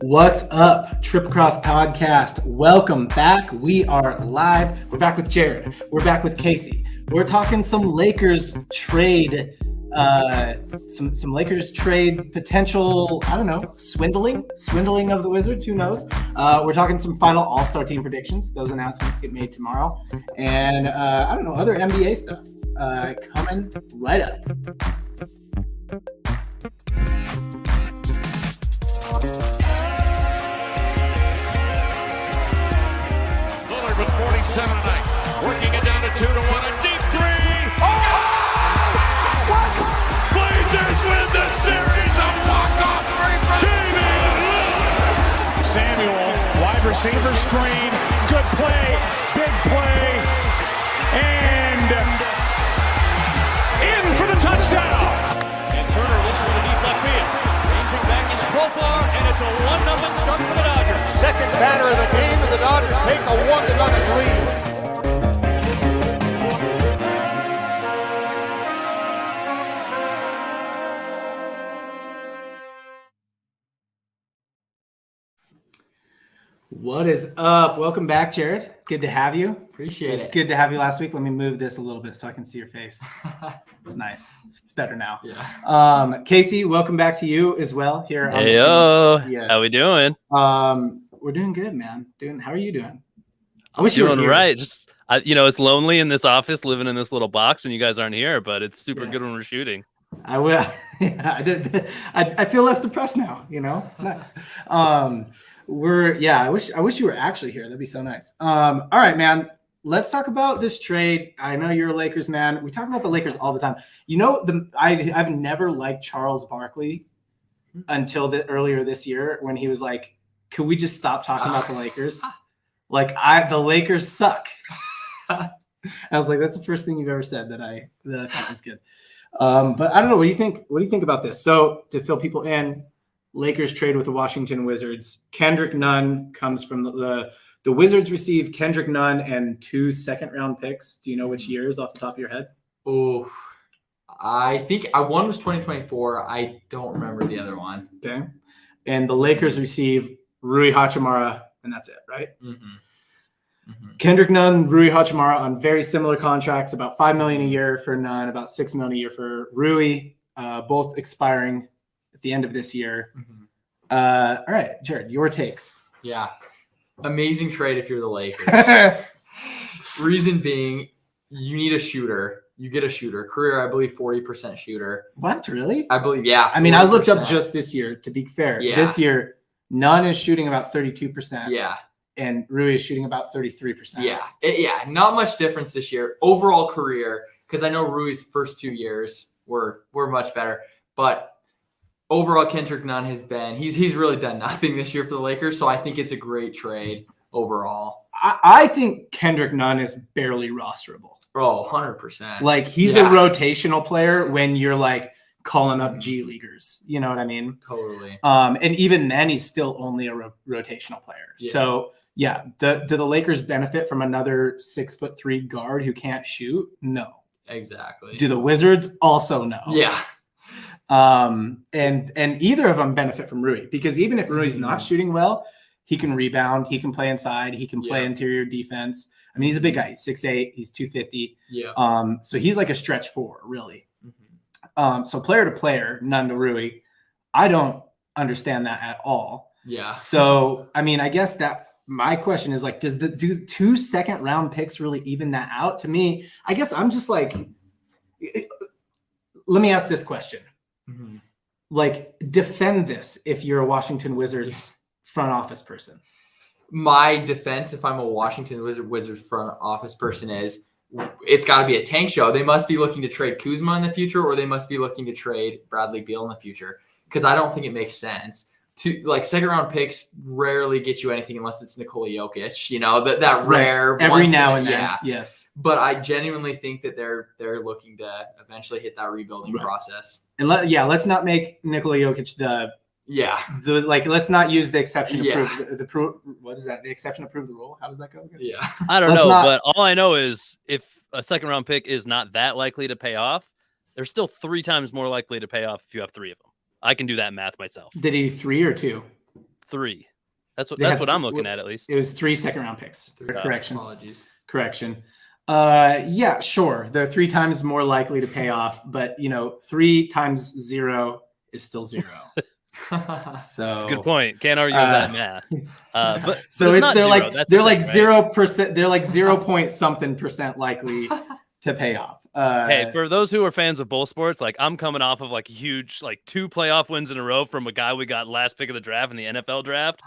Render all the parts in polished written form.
What's up, Triple Cross Podcast? Welcome back. We are live. We're back with Jared. We're back with Casey. We're talking some Lakers trade, some Lakers trade potential. I don't know, swindling of the Wizards. Who knows? We're talking some final All-Star team predictions. Those announcements get made tomorrow, and I don't know, other NBA stuff coming right up. With 47 tonight, working it down to 2-1, a deep three. Oh! What? Blazers win the series. A walk-off three for Samuel, wide receiver screen, good play, big play, and in for the touchdown. And Turner looks for the deep left field. Ranging back is Profar, and it's a 1-0 start for the Dodgers. Second batter of the game, and the Dodgers take a 1-0 lead. What is up? Welcome back, Jared. Good to have you. Appreciate it. It's good to have you last week. Let me move this a little bit so I can see your face. It's nice. It's better now. Yeah. Casey, welcome back to you as well here. Hey, yo. Yes. How we doing? We're doing good, man. How are you doing? I wish you were doing here. right. Just it's lonely in this office, living in this little box when you guys aren't here, but it's super good when we're shooting. I will. Yeah, I did. I feel less depressed now. It's nice. I wish you were actually here. That'd be so nice. All right, man. Let's talk about this trade. I know you're a Lakers man. We talk about the Lakers all the time. I've never liked Charles Barkley until earlier this year when he was like, "Could we just stop talking about the Lakers? The Lakers suck." I was like, "That's the first thing you've ever said that I thought was good." But I don't know. What do you think? What do you think about this? So to fill people in, Lakers trade with the Washington Wizards. Kendrick Nunn comes from the Wizards receive Kendrick Nunn and 2 second-round picks. Do you know which years off the top of your head? Oh, I think one was 2024. I don't remember the other one. Okay. And the Lakers receive Rui Hachimura, and that's it, right? Mm-hmm. Mm-hmm. Kendrick Nunn, Rui Hachimura on very similar contracts, about $5 million a year for Nunn, about $6 million a year for Rui, both expiring at the end of this year. Mm-hmm. All right, Jared, your takes. Yeah. Amazing trade if you're the Lakers. Reason being, you need a shooter. You get a shooter. Career, I believe, 40% shooter. What, really? I believe, yeah. 40%. I mean, I looked up just this year, to be fair. Yeah. This year, Nunn is shooting about 32%. Yeah. And Rui is shooting about 33%. Yeah. Not much difference this year. Overall career, because I know Rui's first 2 years were much better. But overall, Kendrick Nunn he's really done nothing this year for the Lakers. So I think it's a great trade overall. I think Kendrick Nunn is barely rosterable. Oh, 100%. Like, he's a rotational player when you're like calling up G leaguers. You know what I mean? Totally. And even then, he's still only a rotational player. Yeah. So yeah, do the Lakers benefit from another 6'3" guard who can't shoot? No. Exactly. Do the Wizards? Also no. Yeah. And either of them benefit from Rui, because even if Rui's not shooting well, he can rebound, he can play inside, he can play interior defense. I mean, he's a big guy. He's 6'8", he's 250. Yeah. So he's like a stretch 4, really. Mm-hmm. So player to player, Nunn to Rui, I don't understand that at all. Yeah. So I mean, I guess that my question is like, do 2 second-round picks really even that out? To me, I guess I'm just like, let me ask this question. Mm-hmm. Like, defend this if you're a Washington Wizards front office person. My defense, if I'm a Washington Wizards front office person, is it's got to be a tank show. They must be looking to trade Kuzma in the future, or they must be looking to trade Bradley Beal in the future, because I don't think it makes sense. Second-round picks rarely get you anything unless it's Nikola Jokic, that rare every now and then. Yeah. Yes. But I genuinely think that they're looking to eventually hit that rebuilding process. And let's not make Nikola Jokic let's not use the exception to prove what is that? The exception to prove the rule. How does that go again? Yeah. I don't know, but all I know is if a second-round pick is not that likely to pay off, they're still 3 times more likely to pay off if you have 3 of them. I can do that math myself. Did he 3 or 2? 3. That's They had what I'm looking at least. It was 3 second-round picks. Correction. Apologies. Correction. Yeah, sure. They're 3 times more likely to pay off, but 3 times 0 is still 0. So That's a good point. Can't argue with that math. But so it's it's, not they're zero. like That's they're the like thing, right? 0%. They're like 0 point something percent likely to pay off. Hey, for those who are fans of both sports, like I'm coming off of like a huge 2 playoff wins in a row from a guy we got last pick of the draft in the NFL draft,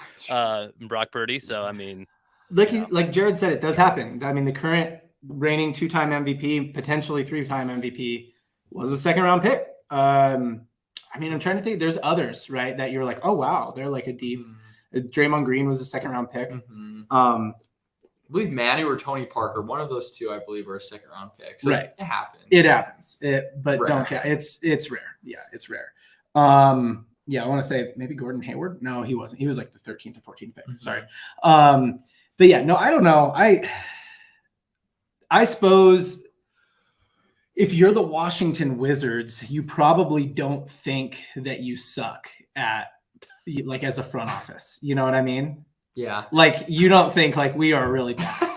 Brock Purdy. So I mean, like Jared said, it does happen. I mean, the current reigning 2-time MVP, potentially 3-time MVP, was a second-round pick. I mean, I'm trying to think. There's others, right, that you're like, oh wow, they're like a deep. Draymond Green was a second-round pick. I believe Manny or Tony Parker, one of those two, I believe, are a second-round pick. So right, it happens. It happens. But rare. Don't count. It's rare. Yeah, it's rare. Yeah, I want to say maybe Gordon Hayward. No, he wasn't. He was like the 13th or 14th pick. Sorry. But yeah, no, I don't know. I suppose if you're the Washington Wizards, you probably don't think that you suck at like as a front office. You know what I mean? Yeah. Like you don't think like we are really bad,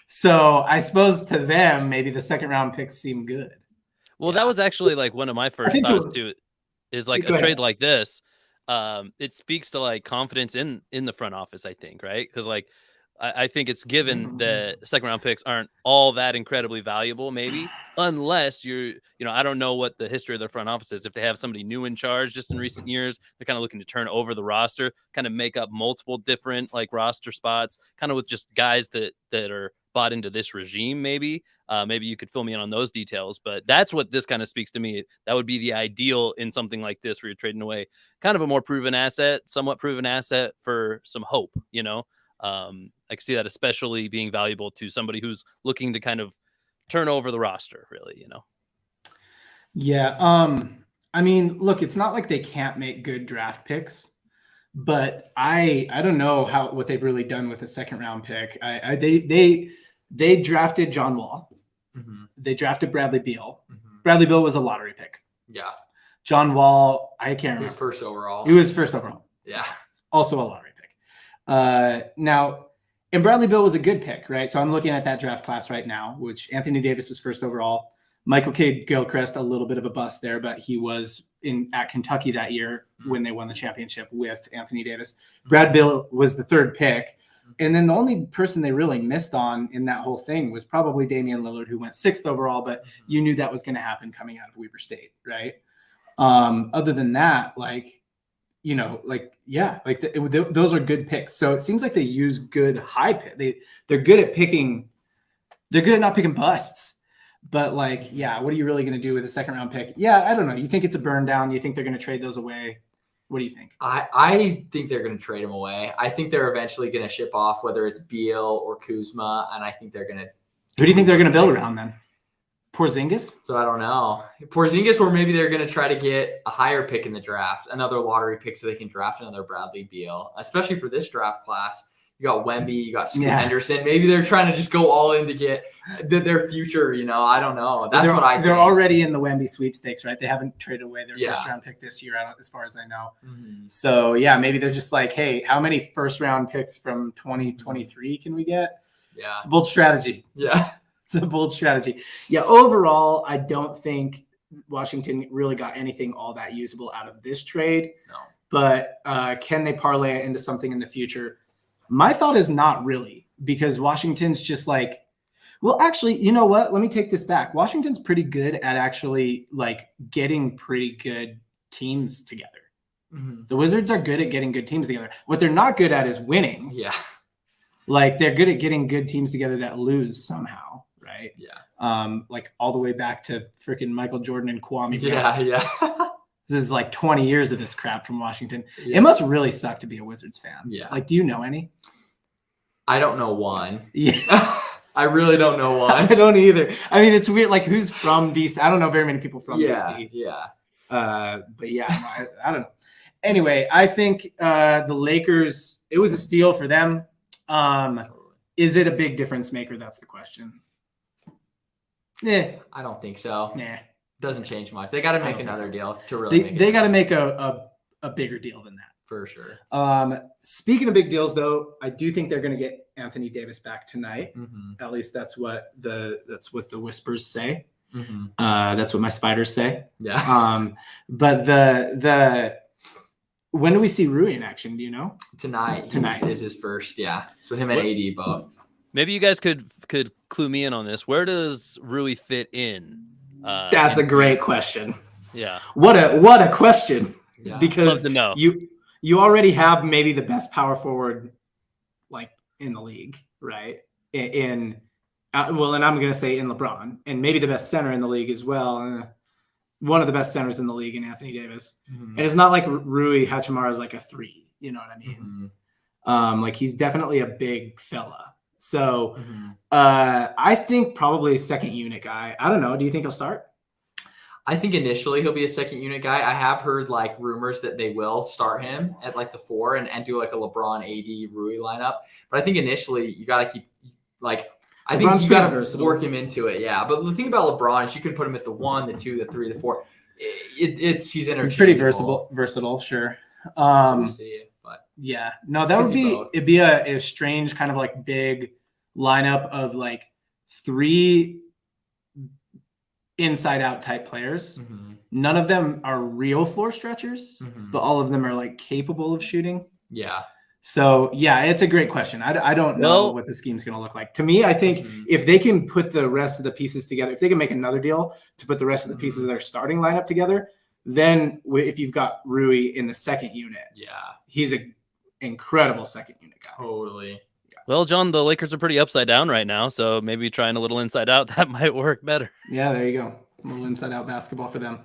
So I suppose to them, maybe the second-round picks seem good. Well, that was actually like one of my first thoughts too. Is like a trade like this. It speaks to like confidence in the front office, I think, right? Because like I think it's given that second-round picks aren't all that incredibly valuable, maybe, unless I don't know what the history of their front office is. If they have somebody new in charge just in recent years, they're kind of looking to turn over the roster, kind of make up multiple different like roster spots, kind of with just guys that are bought into this regime, maybe. Maybe you could fill me in on those details, but that's what this kind of speaks to me. That would be the ideal in something like this where you're trading away kind of a more proven asset, somewhat proven asset for some hope, I can see that especially being valuable to somebody who's looking to kind of turn over the roster, really, Yeah. I mean, look, it's not like they can't make good draft picks, but I don't know what they've really done with a second-round pick. They drafted John Wall. Mm-hmm. They drafted Bradley Beal. Mm-hmm. Bradley Beal was a lottery pick. Yeah. John Wall, I can't remember. He was first overall. He was first overall. Yeah. Also a lottery pick. Now, and Bradley Beal was a good pick, right? So I'm looking at that draft class right now, which Anthony Davis was first overall. Michael K. Gilchrist, a little bit of a bust there, but he was at Kentucky that year when they won the championship with Anthony Davis. Brad Beal was the 3rd pick. And then the only person they really missed on in that whole thing was probably Damian Lillard, who went 6th overall, but you knew that was going to happen coming out of Weber State, right? Other than that, those are good picks. So it seems like they use good high pick. They're good at picking. They're good at not picking busts. But what are you really going to do with a second-round pick? Yeah, I don't know. You think it's a burn down? You think they're going to trade those away? What do you think? I think they're going to trade him away. I think they're eventually going to ship off, whether it's Beal or Kuzma, and I think they're going to. Who do you think they're going to build around then? Porzingis? So I don't know. Porzingis, or maybe they're going to try to get a higher pick in the draft, another lottery pick, so they can draft another Bradley Beal, especially for this draft class. You got Wemby, you got Scoot Henderson. Maybe they're trying to just go all in to get their future. I don't know. That's what I think. They're already in the Wemby sweepstakes, right? They haven't traded away their first-round pick this year, as far as I know. Mm-hmm. So, maybe they're just like, hey, how many first-round picks from 2023 can we get? Yeah. It's a bold strategy. Yeah. It's a bold strategy. Yeah, overall, I don't think Washington really got anything all that usable out of this trade. No. But can they parlay it into something in the future? My thought is not really, because Washington's just like, well, actually, you know what? Let me take this back. Washington's pretty good at actually getting pretty good teams together. Mm-hmm. The Wizards are good at getting good teams together. What they're not good at is winning. Yeah. They're good at getting good teams together that lose somehow, right? Yeah. All the way back to freaking Michael Jordan and Kwame. Yeah. This is 20 years of this crap from Washington. Yeah. It must really suck to be a Wizards fan. Yeah. Do you know any? I don't know one. Yeah. I really don't know one. I don't either. I mean, it's weird. Who's from DC? I don't know very many people from DC. Yeah. But yeah, I don't know. Anyway, I think the Lakers, it was a steal for them. Is it a big difference maker? That's the question. I don't think so. Nah. Doesn't change much. They got to make another deal to really make it. They got to make a bigger deal than that. For sure. Speaking of big deals, though, I do think they're going to get Anthony Davis back tonight. At least that's what the whispers say. That's what my spiders say. Yeah. But the when do we see Rui in action? Do you know? Tonight is his first. Yeah. So him and AD both. Maybe you guys could clue me in on this. Where does Rui fit in? That's a great question. Yeah. What a question. Yeah. Because love to know. you already have maybe the best power forward like in the league, right? And I'm going to say in LeBron, and maybe the best center in the league as well. One of the best centers in the league in Anthony Davis. And it's not like Rui Hachimura is like a 3, you know what I mean? Like he's definitely a big fella. So I think probably a second unit guy. I don't know. Do you think he'll start? I think initially he'll be a second unit guy. I have heard like rumors that they will start him at like the 4 and do like a LeBron, AD, Rui lineup. But I think initially you got to keep like I think LeBron's you got to versatile. work him into it. Yeah. But the thing about LeBron is you can put him at the 1, the 2, the 3, the 4. He's interchangeable. He's pretty versatile, sure. So we'll see, but yeah. No, that would be it'd be a strange kind of like big lineup of like 3 inside out type players. None of them are real floor stretchers, but all of them are like capable of shooting. Yeah. So yeah, it's a great question. I don't know what the scheme's going to look like. To me, I think if they can put the rest of the pieces together, if they can make another deal to put the rest of the pieces of their starting lineup together, then if you've got Rui in the second unit, he's an incredible second unit guy. Totally. Well, John, the Lakers are pretty upside down right now, so maybe trying a little inside out, that might work better. Yeah, there you go. A little inside out basketball for them.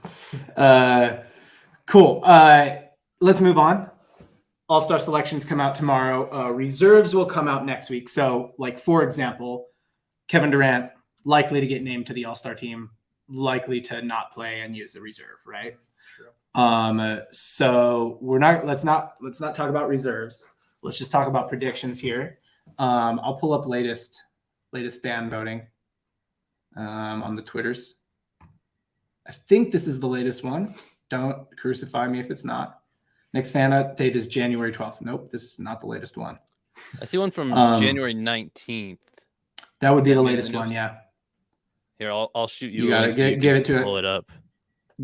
Cool. Let's move on. All-star selections come out tomorrow. Reserves will come out next week. So, like, for example, Kevin Durant likely to get named to the all-star team, likely to not play and use the reserve, right? True. So let's not talk about reserves. Let's just talk about predictions here. I'll pull up latest fan voting on the Twitters. I think this is the latest one. Don't crucify me if it's not. Next fan update is January 12th. Nope, this is not the latest one. I see one from January 19th. That would be the latest one, yeah. Here, I'll shoot you. You gotta give it to pull it up,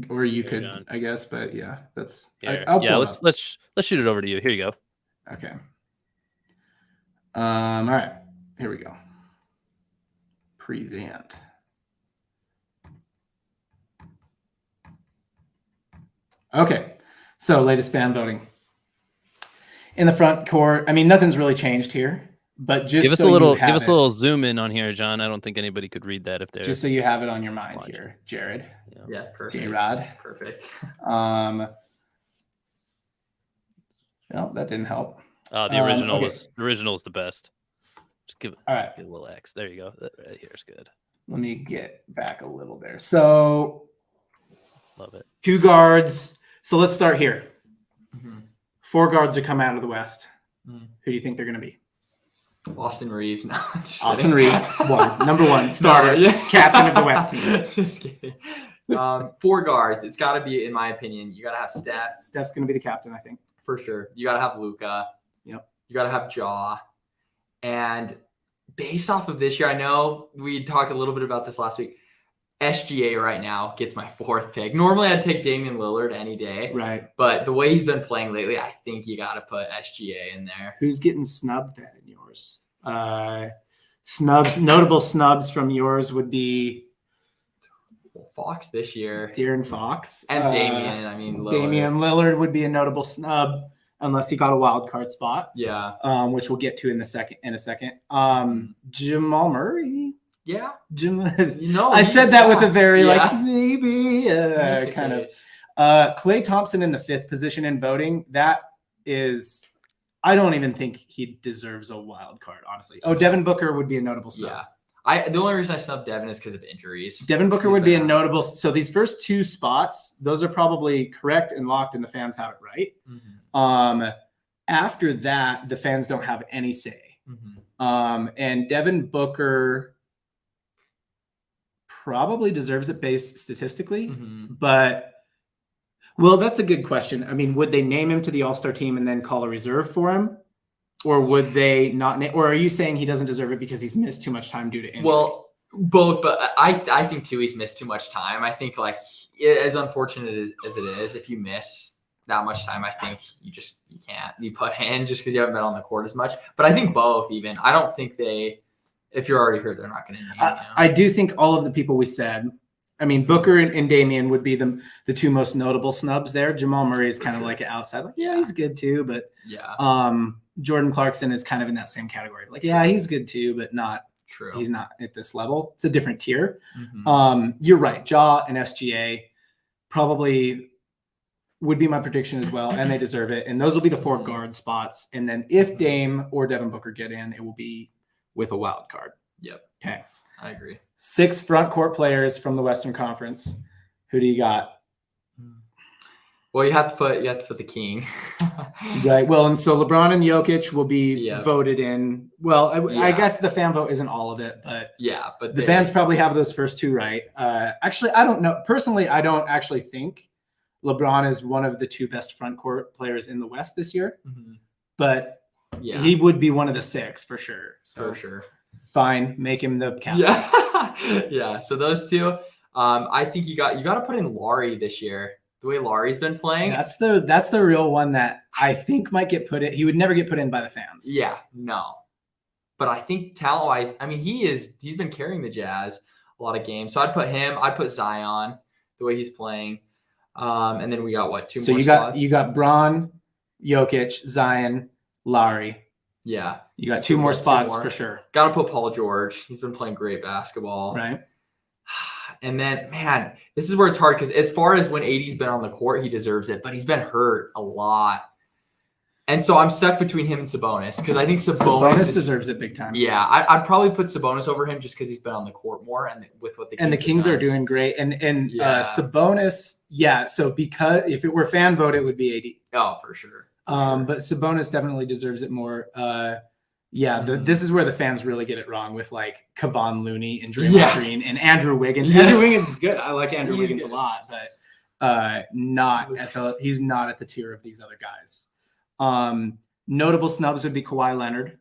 or you could, John. I guess. But yeah, that's. Let's shoot it over to you. Here you go. Okay. All right, here we go. Present. Okay, so latest fan voting. In the front court, I mean, nothing's really changed here, but just give us a little zoom in on here, John. I don't think anybody could read that if they're just so you have it on your mind here, Jared. Yeah, perfect. J-Rod. Perfect. Well, that didn't help. The original is the best. Just give a little X. There you go. That right here is good. Let me get back a little there. So, love it. 2 guards. So let's start here. 4 guards are coming out of the West. Who do you think they're going to be? Austin Reeves. No, Austin Reeves, number 1 starter, captain of the West team. Just kidding. 4 guards. It's got to be, in my opinion, you got to have Steph. Steph's going to be the captain, I think. For sure. You got to have Luka. Yep. You got to have Ja. And based off of this year, I know we talked a little bit about this last week. SGA right now gets my 4th pick. Normally, I'd take Damian Lillard any day. Right. But the way he's been playing lately, I think you got to put SGA in there. Who's getting snubbed then in yours? Notable snubs from yours would be Fox this year. De'Aaron Fox. And Damian. I mean, Lillard. Damian Lillard would be a notable snub unless he got a wild card spot. Yeah. Which we'll get to in a second. Jamal Murray. Yeah. I said that with a very maybe kind of. Klay Thompson in the 5th position in voting. That is, I don't even think he deserves a wild card, honestly. Oh, Devin Booker would be a notable snub. Yeah. The only reason I snubbed Devin is because of injuries. Devin Booker would be a notable. So these first 2 spots, those are probably correct and locked, and the fans have it right. After that, the fans don't have any say. And Devin Booker probably deserves it based statistically, but Well, that's a good question. I mean, would they name him to the All-Star team and then call a reserve for him? Or would they not name, or are you saying he doesn't deserve it because he's missed too much time due to injury? Well, both, but I think too he's missed too much time. I think like as unfortunate as it is, if you miss that much time, I think you can't be put in just because you haven't been on the court as much. But I think both even. I don't think if you're already hurt, they're not going to name you. I do think all of the people we said, I mean, Booker and Damian would be the two most notable snubs there. Jamal Murray is kind of like an outside, like, yeah, he's good too. But Jordan Clarkson is kind of in that same category. Like, yeah, he's good too, but not true. He's not at this level. It's a different tier. Mm-hmm. You're right. Ja and SGA probably would be my prediction as well, and they deserve it. And those will be the 4 guard spots. And then if Dame or Devin Booker get in, it will be with a wild card. Yep. Okay. I agree. 6 front court players from the Western Conference. Who do you got? Well, you have to put the king. Right. Well, and so LeBron and Jokic will be voted in. Well, I guess the fan vote isn't all of it, but but the fans probably have those first 2 right. Actually, I don't know. Personally, I don't actually think LeBron is one of the 2 best front court players in the West this year, but he would be one of the 6 for sure. So, for sure. Fine, make him the captain. Yeah. So those 2, I think you got to put in Laurie this year. The way Laurie's been playing, that's the real one that I think might get put in. He would never get put in by the fans. Yeah, no. But I think talent-wise, I mean, he's been carrying the Jazz a lot of games. So I'd put him. I'd put Zion the way he's playing. And then we got what 2 more spots? You got Bron, Jokic, Zion, Lowry. Yeah. You got 2 more spots for sure. Got to put Paul George. He's been playing great basketball. Right. And then, man, this is where it's hard because as far as when AD's been on the court, he deserves it, but he's been hurt a lot. And so I'm stuck between him and Sabonis because I think Sabonis deserves it big time. Yeah, I'd probably put Sabonis over him just because he's been on the court more and with what the Kings and the Kings are doing great. And Sabonis, so because if it were fan vote, it would be AD. Oh, for sure. But Sabonis definitely deserves it more. This is where the fans really get it wrong with like Kevon Looney and Draymond Green and Andrew Wiggins. Andrew Wiggins is good. I like Andrew Wiggins a lot, but he's not at the tier of these other guys. Notable snubs would be Kawhi Leonard.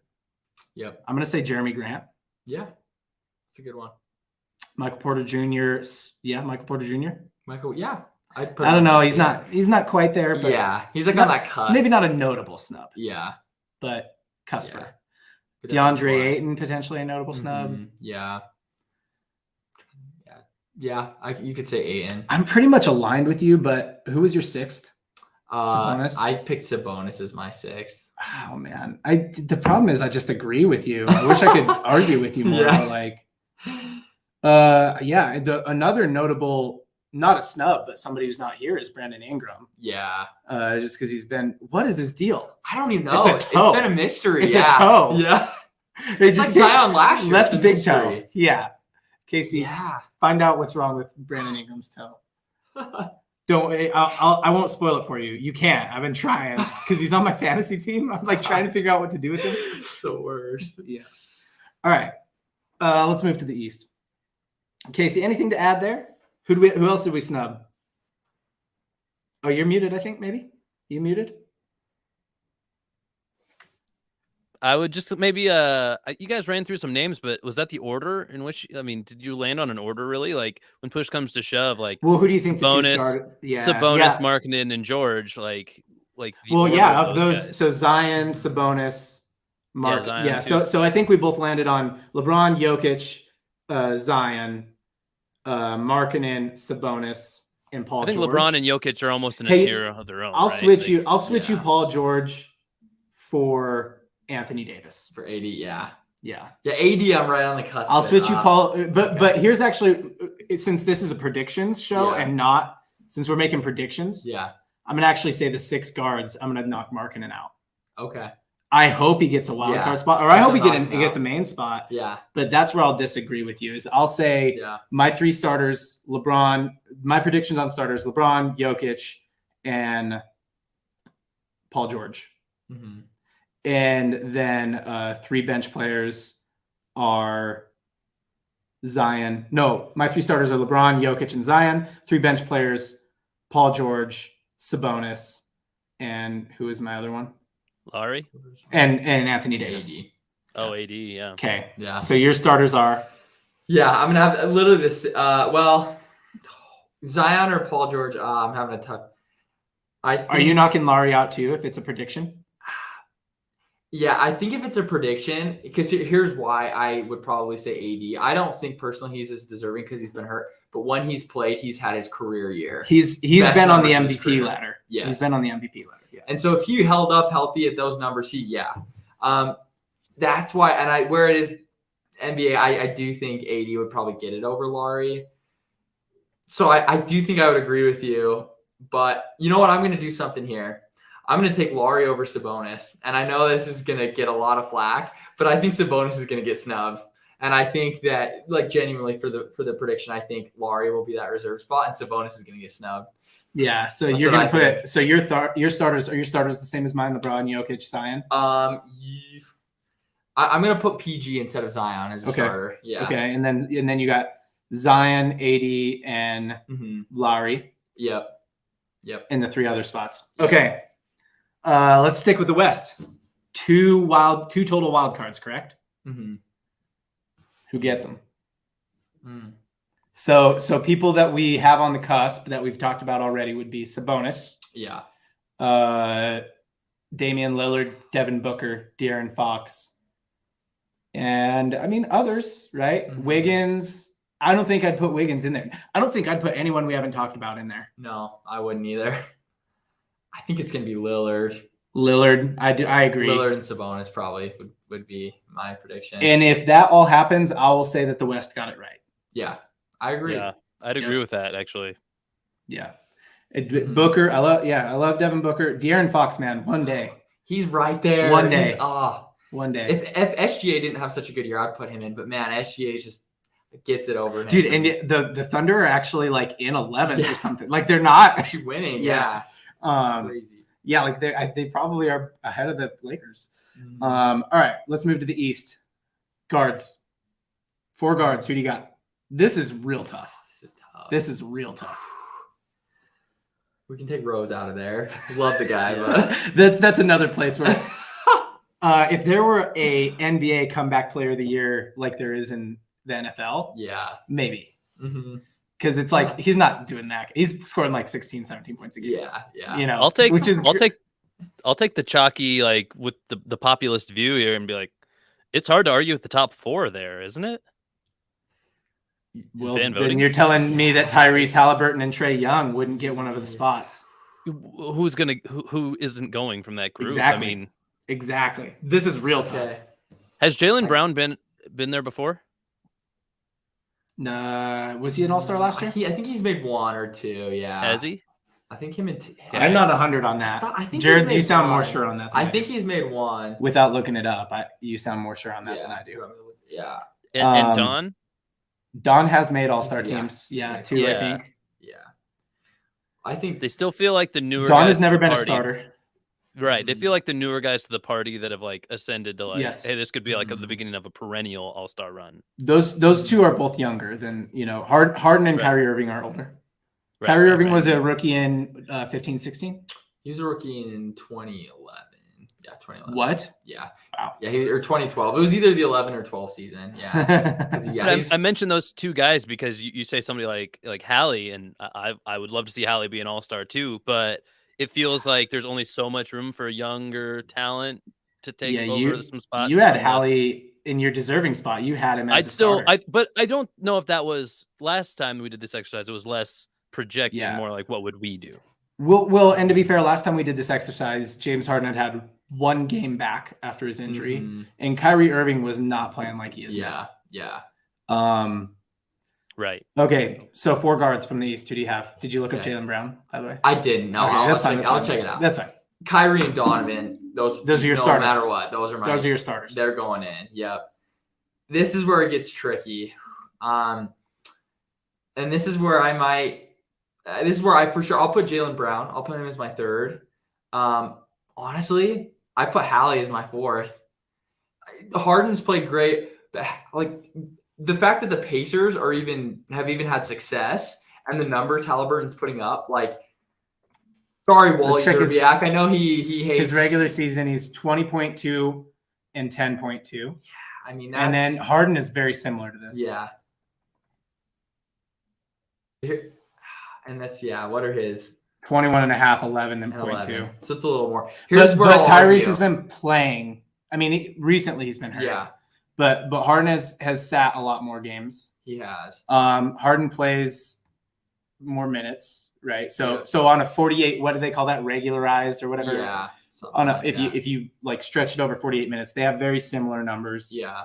Yep. I'm going to say Jeremy Grant. Yeah. That's a good one. Michael Porter Jr. Yeah, Michael Porter Jr. Michael, yeah. I don't know. He's not quite there, but he's like on that cusp. Maybe not a notable snub. Yeah. But cusper. Yeah. DeAndre Ayton, potentially a notable snub. Yeah. You could say Ayton. I'm pretty much aligned with you, but who was your 6th? Sabonis? I picked Sabonis as my 6th. Oh man, the problem is I just agree with you. I wish I could argue with you more. Another notable, not a snub, but somebody who's not here is Brandon Ingram. Yeah. Just because what is his deal? I don't even know. It's been a mystery. It's a toe. Yeah. It's like Zion last year. Left big toe. Yeah. Casey, find out what's wrong with Brandon Ingram's toe. I won't spoil it for you. You can't. I've been trying because he's on my fantasy team. I'm like trying to figure out what to do with him. It's the worst. Yeah. All right. Let's move to the East. Casey, anything to add there? Who else did we snub? Oh, you're muted, I think, maybe? You muted? I would just maybe you guys ran through some names, but was that the order in which did you land on an order really? Like when push comes to shove, like who do you think Sabonis, Markkanen, and George, of those, so Zion, Sabonis, Mark. So I think we both landed on LeBron, Jokic, Zion, Markkanen, Sabonis, and Paul George. I think LeBron and Jokic are almost in a tier of their own. I'll switch you Paul George for Anthony Davis. For AD, yeah. Yeah, AD, I'm right on the cusp. I'll switch you Paul, but here's actually, since this is a predictions show and not, since we're making predictions, I'm going to actually say the 6 guards, I'm going to knock Markkanen out. Okay. I hope he gets a wild card spot, or I hope he gets a main spot. Yeah. But that's where I'll disagree with you. Is I'll say my 3 starters, LeBron. My predictions on starters: LeBron, Jokic, and Paul George. Mm-hmm. And then 3 bench players are Zion. No, my 3 starters are LeBron, Jokic, and Zion. 3 bench players: Paul George, Sabonis, and who is my other one? Laurie? And Anthony Davis. AD. Oh, AD, yeah. Okay. Yeah. So your starters are? Yeah, I'm gonna have literally this. Zion or Paul George. I'm having a tough. Are you knocking Laurie out too? If it's a prediction? Yeah, I think if it's a prediction, because here's why I would probably say AD. I don't think personally he's as deserving because he's been hurt, but when he's played, he's had his career year. He's been on the MVP ladder. Yes. He's been on the MVP ladder. Yeah. And so if he held up healthy at those numbers, that's why. And where it is NBA, I do think AD would probably get it over Laurie. So I do think I would agree with you, but you know what? I'm going to do something here. I'm going to take Laurie over Sabonis. And I know this is going to get a lot of flack, but I think Sabonis is going to get snubbed. And I think that, like, genuinely for the prediction, I think Laurie will be that reserve spot and Sabonis is going to get snubbed. Yeah. So That's you're going to think. put, so your starters, are your starters the same as mine? LeBron, Jokic, Zion? I'm going to put PG instead of Zion as a starter. Yeah. Okay. And then you got Zion, AD, and Laurie. Yep. In the 3 other spots. Okay. Let's stick with the West. 2 total wild cards, correct? Mm-hmm. Who gets them? So people that we have on the cusp that we've talked about already would be Sabonis. Yeah. Damian Lillard, Devin Booker, De'Aaron Fox. And I mean others, right? Mm-hmm. Wiggins. I don't think I'd put Wiggins in there. I don't think I'd put anyone we haven't talked about in there. No, I wouldn't either. I think it's going to be Lillard. I agree. Lillard and Sabonis probably would be my prediction. And if that all happens, I will say that the West got it right. Yeah, I agree. Yeah, I'd agree with that, actually. Yeah. Booker, I love Devin Booker. De'Aaron Fox, man, one day. He's right there. One day. One day. If SGA didn't have such a good year, I'd put him in. But, man, SGA just gets it over. Dude, and the Thunder are actually, like, in 11th or something. Like, they're not. Actually winning, yeah. Crazy. Yeah, like they probably are ahead of the Lakers. All right, let's move to the East. Guards. 4 guards. Who do you got? This is real tough. This is real tough. We can take Rose out of there. Love the guy, but that's another place where if there were a NBA comeback player of the year like there is in the NFL, maybe. Because it's like he's not doing that. He's scoring like 16, 17 points a game. Yeah. You know, I'll take the chalky, like, with the populist view here and be like, it's hard to argue with the top 4 there, isn't it? Well, then you're telling me that Tyrese Halliburton and Trae Young wouldn't get one of the spots. Who isn't going from that group? Exactly. I mean, exactly. This is real tough. Has Jaylen Brown been there before? Was he an All-Star last year? I think he's made 1 or 2. Yeah. Has he? I think him and I'm not 100 on that. I think Jared, you sound more sure on that. I think he's made 1 without looking it up. You sound more sure on that than I do. Yeah. And Don? Don has made All-Star teams. Yeah, 2, I think. Yeah. I think they still feel like the newer. Don has never been a starter. Right. They feel like the newer guys to the party that have, like, ascended to, like, yes. Hey, this could be like the beginning of a perennial All-Star run. Those 2 are both younger than, Harden and Kyrie Irving are older. Kyrie Irving was a rookie in 15, 16. He was a rookie in 2011. Yeah, 2011. What? Yeah. Wow. Yeah, or 2012. It was either the 11 or 12 season. Yeah. I mentioned those 2 guys because you say somebody like Hallie, and I would love to see Hallie be an All-Star too, but it feels like there's only so much room for younger talent to take over some spots. You had Hallie in your deserving spot. You had him as a starter. But I don't know if that was last time we did this exercise. It was less projected, more like what would we do? Well, and to be fair, last time we did this exercise, James Harden had 1 game back after his injury, and Kyrie Irving was not playing like he is now. Yeah. Right. Okay, so 4 guards from the East. Who do you have? Did you look up Jaylen Brown, by the way? I didn't. No, Okay, I'll check it out. That's fine. Kyrie and Donovan, those are your starters. No matter what, those are your starters. They're going in. Yep. This is where it gets tricky. And this is where for sure I'll put Jaylen Brown. I'll put him as my 3rd. Honestly, I put Hallie as my 4th. Harden's played great, but like the fact that the Pacers have even had success and the numbers Halliburton's putting up, like Sorry, Wally check his- Zerbiak. I know he hates His regular season, he's 20.2 and 10.2. I mean, And then Harden is very similar to this. yeah. And that's what are his? 21.5, 11, and 11. 0.2. So it's a little more. Here's where but I'll Tyrese argue. has been playing. I mean, recently he's been hurt. Yeah, But Harden has sat a lot more games. he has. Harden plays more minutes, right? So on a 48, what do they call that? Regularized or whatever. Yeah. If you like stretch it over 48 minutes, they have very similar numbers. Yeah.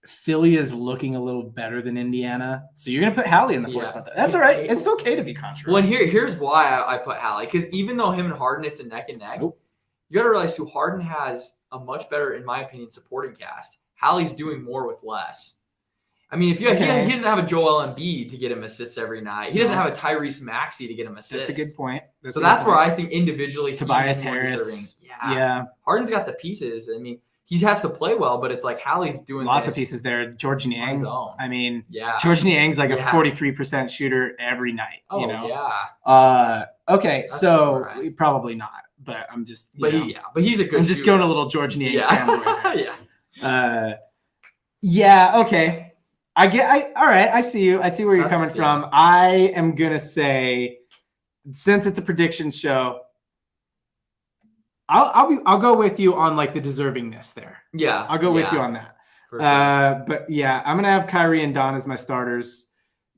Philly is looking a little better than Indiana, so you're gonna put Hallie in the 4th spot. That's all right. It's okay to be controversial. Well, and here's why I put Hallie, because even though him and Harden, it's a neck and neck. Nope. You got to realize too, Harden has a much better, in my opinion, supporting cast. Hallie's doing more with less. I mean, if he doesn't have a Joel Embiid to get him assists every night. He doesn't have a Tyrese Maxey to get him assists. That's a good point. That's where I think individually Tobias he's more Harris. deserving. Yeah. Harden's got the pieces. I mean, he has to play well, but it's like Hallie's doing lots of pieces there. George on his Niang. own. I mean, Yeah. George Niang's like a 43% shooter every night. Oh, you know? yeah. Okay, That's so right. probably not, but I'm just. But he's a good. I'm just shooter. going a little George Niang fanboy there. Yeah. Okay. All right. I see you. I see where you're coming from. I am gonna say, since it's a prediction show, I'll go with you on like the deservingness there. Yeah. I'll go with you on that. For sure. But yeah, I'm gonna have Kyrie and Don as my starters,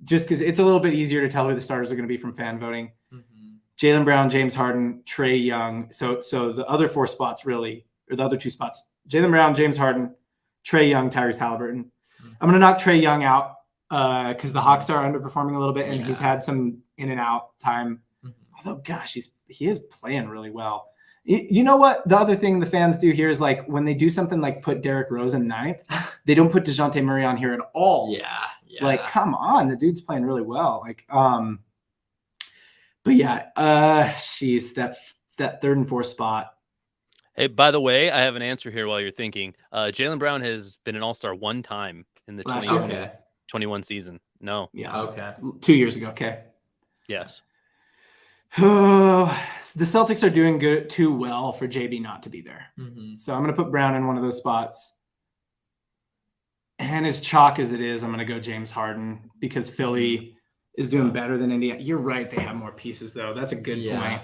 just because it's a little bit easier to tell who the starters are gonna be from fan voting. Mm-hmm. Jaylen Brown, James Harden, Trae Young. So the other 4 spots really, or the other 2 spots: Jaylen Brown, James Harden, Trae Young, Tyrese Halliburton. Mm-hmm. I'm gonna knock Trae Young out because the Hawks are underperforming a little bit, and he's had some in and out time. Mm-hmm. Although, gosh, he is playing really well. You know what? The other thing the fans do here is like when they do something like put Derrick Rose in 9th, they don't put DeJounte Murray on here at all. Yeah. Like, come on, the dude's playing really well. Like, but yeah, geez, that 3rd and 4th spot. Hey, by the way, I have an answer here while you're thinking. Jaylen Brown has been an All-Star 1 time in the 2021 season. No. Yeah. Okay. 2 years ago. Okay. Yes. Oh, the Celtics are doing good too well for JB not to be there. Mm-hmm. So I'm going to put Brown in one of those spots. And as chalk as it is, I'm going to go James Harden because Philly is doing better than Indiana. You're right. They have more pieces, though. That's a good point.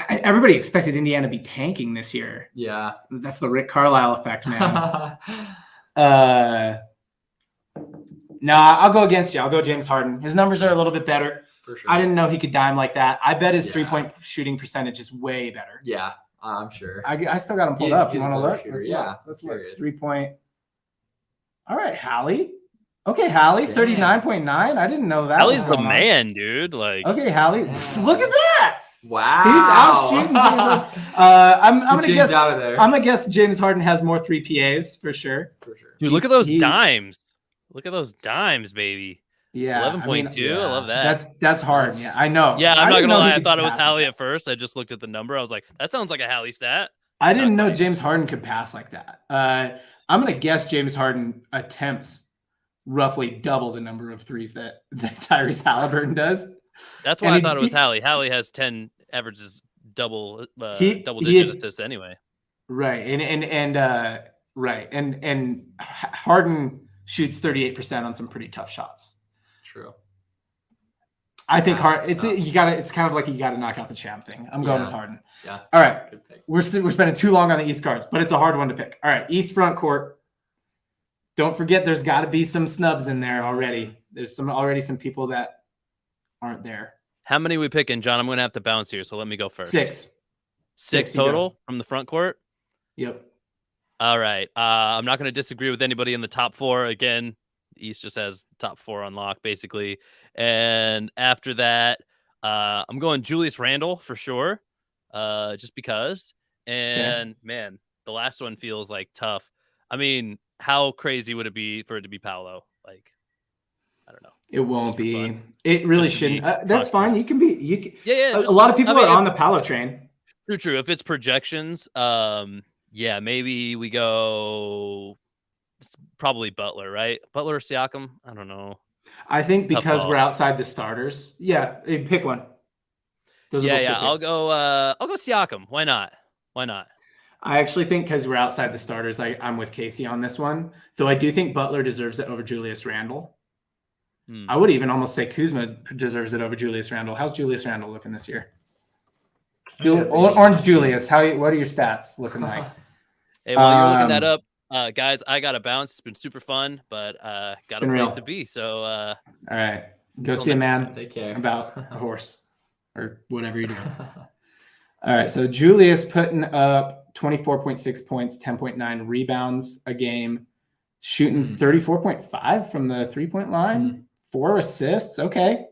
Everybody expected Indiana to be tanking this year. Yeah. That's the Rick Carlisle effect, man. Nah, I'll go against you. I'll go James Harden. His numbers are a little bit better. For sure. I didn't know he could dime like that. I bet his 3-point shooting percentage is way better. Yeah, I'm sure. I still got him pulled up. You want to look? Let's look. 3-point. All right, Hallie. Okay, Hallie, 39.9. I didn't know that. Hallie's the man, dude. Like, okay, Hallie. Look at that. Wow. He's out shooting James Harden. I'm gonna guess. Out of there. I'm gonna guess James Harden has more 3 PAs for sure. Dude, look at those dimes. Look at those dimes, baby. Yeah, 11.2. I love that. That's hard. Yeah, I know. Yeah, I'm not gonna lie. I thought it was pass Hallie at first. I just looked at the number. I was like, that sounds like a Hallie stat. I didn't know James Harden could pass like that. I'm gonna guess James Harden attempts roughly double the number of threes that Tyrese Halliburton does. That's why I thought it was Hallie. Hallie has 10 averages double digit assists anyway. Right, and Harden shoots 38% on some pretty tough shots. True. I think it's kind of like you got to knock out the champ thing. I'm going with Harden. Yeah. All right. We're spending too long on the East cards, but it's a hard one to pick. All right, East front court. Don't forget, there's got to be some snubs in there already. There's already some people that aren't there. How many we picking, John? I'm going to have to bounce here, so let me go first. 6. 6 total from the front court? Yep. All right. I'm not going to disagree with anybody in the top 4. Again, East just has top 4 on lock, basically. And after that, I'm going Julius Randle for sure, just because. And, man, the last one feels like tough. I mean, how crazy would it be for it to be Paolo? Like, I don't know. It won't be. It really shouldn't. That's fine. You can be. Yeah. A lot of people are on the Paolo train. True. If it's projections, yeah, maybe we go probably Butler, right? Butler or Siakam? I don't know. I think because we're outside the starters. Yeah, pick one. Those are both good I'll picks. go Siakam. Why not? I actually think because we're outside the starters, I'm with Casey on this one. Though I do think Butler deserves it over Julius Randle. I would even almost say Kuzma deserves it over Julius Randle. How's Julius Randle looking this year? Orange Julius, what are your stats looking like? Hey, while you're looking that up, guys, I got to bounce. It's been super fun, but got a place to be. So, all right, go see a man Take care. about a horse or whatever you're doing. All right, so Julius putting up 24.6 points, 10.9 rebounds a game, shooting 34.5 from the 3-point line, 4 assists. Okay.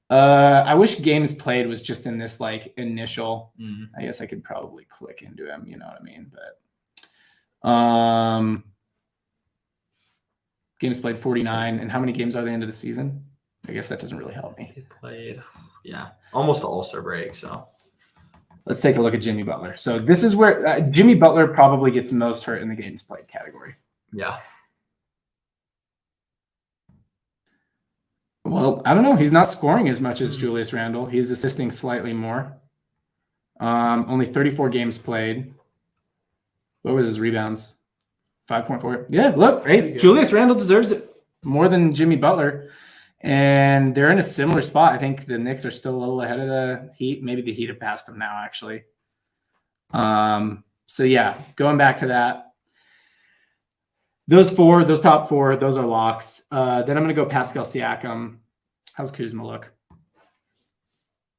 I wish games played was just in this like initial. I guess I could probably click into him, you know what I mean? But games played 49, and how many games are the end of the season? I guess that doesn't really help me. He played, almost All-Star break. So let's take a look at Jimmy Butler. So this is where Jimmy Butler probably gets most hurt in the games played category. Yeah. Well, I don't know. He's not scoring as much as Julius Randle. He's assisting slightly more. Only 34 games played. What was his rebounds? 5.4. Yeah, look, hey, Julius Randle deserves it more than Jimmy Butler. And they're in a similar spot. I think the Knicks are still a little ahead of the Heat. Maybe the Heat have passed them now, actually. So, yeah, going back to that. Those top four, those are locks. Then I'm going to go Pascal Siakam. How's Kuzma look?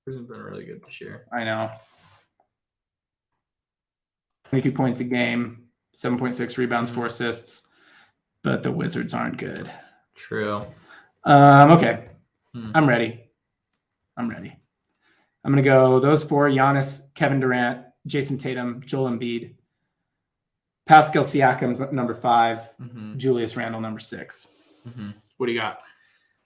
Kuzma's been really good this year. I know. 22 points a game, 7.6 rebounds, 4 assists. But the Wizards aren't good. True. Okay. I'm ready. I'm going to go those 4, Giannis, Kevin Durant, Jason Tatum, Joel Embiid. Pascal Siakam, number 5. Julius Randle, number 6. What do you got?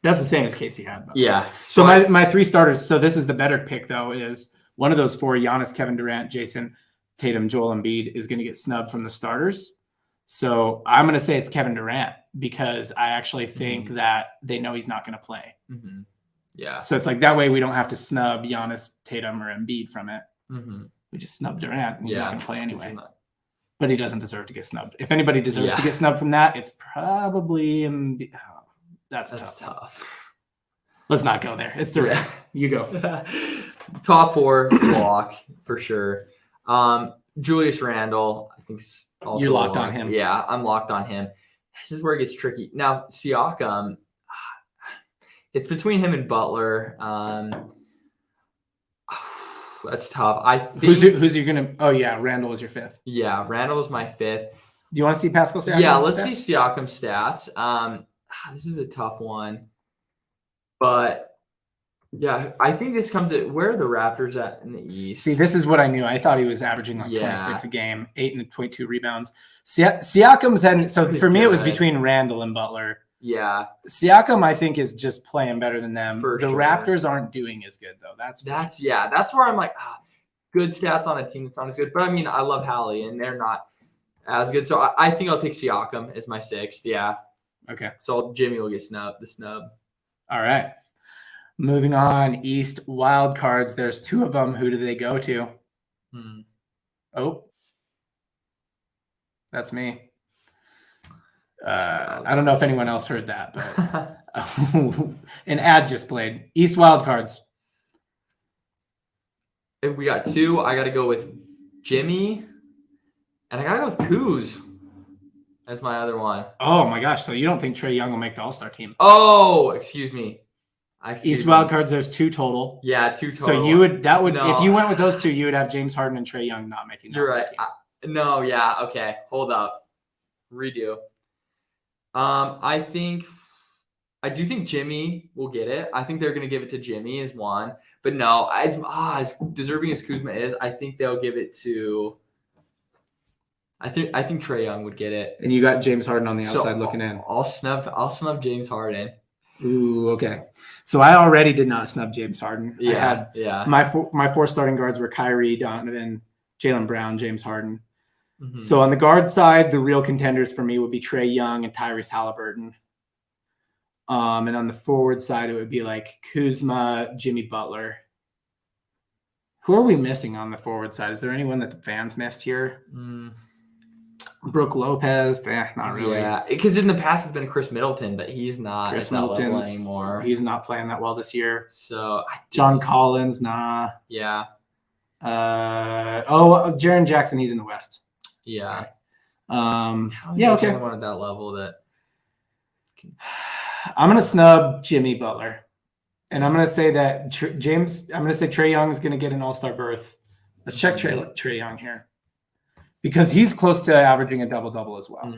That's the same as Casey had. Yeah. So my 3 starters. So this is the better pick, though, is one of those 4, Giannis, Kevin Durant, Jason Tatum, Joel Embiid, is going to get snubbed from the starters. So I'm going to say it's Kevin Durant because I actually think that they know he's not going to play. Yeah. So it's like that way we don't have to snub Giannis, Tatum, or Embiid from it. We just snub Durant and he's not going to play anyway. But he doesn't deserve to get snubbed. If anybody deserves to get snubbed from that, it's probably Embiid. Oh, that's tough. Let's not go there. It's Durant. You go. Top 4 lock for sure. Julius Randle, I think also you're locked on him. Yeah, I'm locked on him. This is where it gets tricky. Now, Siakam, it's between him and Butler. That's tough. I think who's you gonna? Oh yeah, Randle is your 5th. Yeah, Randle is my 5th. Do you want to see Pascal Siakam? Yeah, let's see Siakam stats. This is a tough one, but yeah, I think this comes at where are the Raptors at in the East? See, this is what I knew. I thought he was averaging like 26 a game, 8.2 rebounds. Siakam's had so for me it was between Randle and Butler. Yeah, Siakam I think is just playing better than them. For the sure. Raptors aren't doing as good though. That's where I'm like, good stats on a team that's not as good. But I mean, I love Hallie and they're not as good. So I think I'll take Siakam as my 6th. Yeah. Okay. So Jimmy will get the snub. All right. Moving on, East wild cards. There's 2 of them. Who do they go to? Oh, that's me. I don't know if anyone else heard that, but an ad just played. East wild cards. If we got 2, I got to go with Jimmy, and I got to go with Kuz as my other one. Oh my gosh! So you don't think Trae Young will make the All-Star team? Oh, excuse me. East wild cards. There's 2 total. Yeah, 2 total. So if you went with those 2, you would have James Harden and Trae Young not making the All-Star team. No, yeah, okay. Hold up. Redo. I do think Jimmy will get it. I think they're going to give it to Jimmy as 1. But no, as deserving as Kuzma is, I think they'll give it to I think Trae Young would get it. And you got James Harden on the outside looking in. I'll snub James Harden. Ooh, okay. So I already did not snub James Harden. Yeah. My 4 starting guards were Kyrie, Donovan, Jaylen Brown, James Harden. So on the guard side, the real contenders for me would be Trae Young and Tyrese Halliburton. And on the forward side, it would be like Kuzma, Jimmy Butler. Who are we missing on the forward side? Is there anyone that the fans missed here? Brooke Lopez, not really. Yeah, because in the past it's been Chris Middleton, but he's not Chris at that level Middleton's anymore. He's not playing that well this year. So John Collins, nah. Yeah. Jaren Jackson, he's in the West. Yeah. Yeah, okay. One at that level that I'm gonna snub Jimmy Butler, and I'm gonna say that Trae Young is gonna get an All-Star berth. Let's check Trae Young here, because he's close to averaging a double-double as well.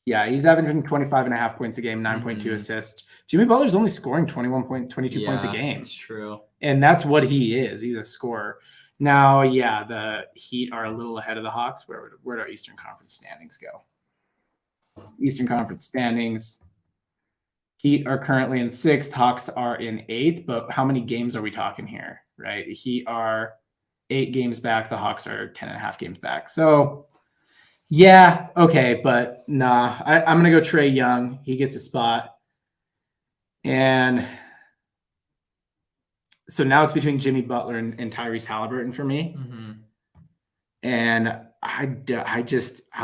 Yeah, he's averaging 25.5 points a game, 9.2 assists. Jimmy Butler's only scoring 22 points a game. That's true. And that's what he is. He's a scorer. Now, yeah, the Heat are a little ahead of the Hawks. Where do our Eastern Conference standings go? Eastern Conference standings. Heat are currently in 6th. Hawks are in 8th. But how many games are we talking here, right? The Heat are 8 games back. The Hawks are 10.5 games back. So, yeah, okay. But nah, I'm going to go Trae Young. He gets a spot. And so now it's between Jimmy Butler and Tyrese Halliburton for me. And I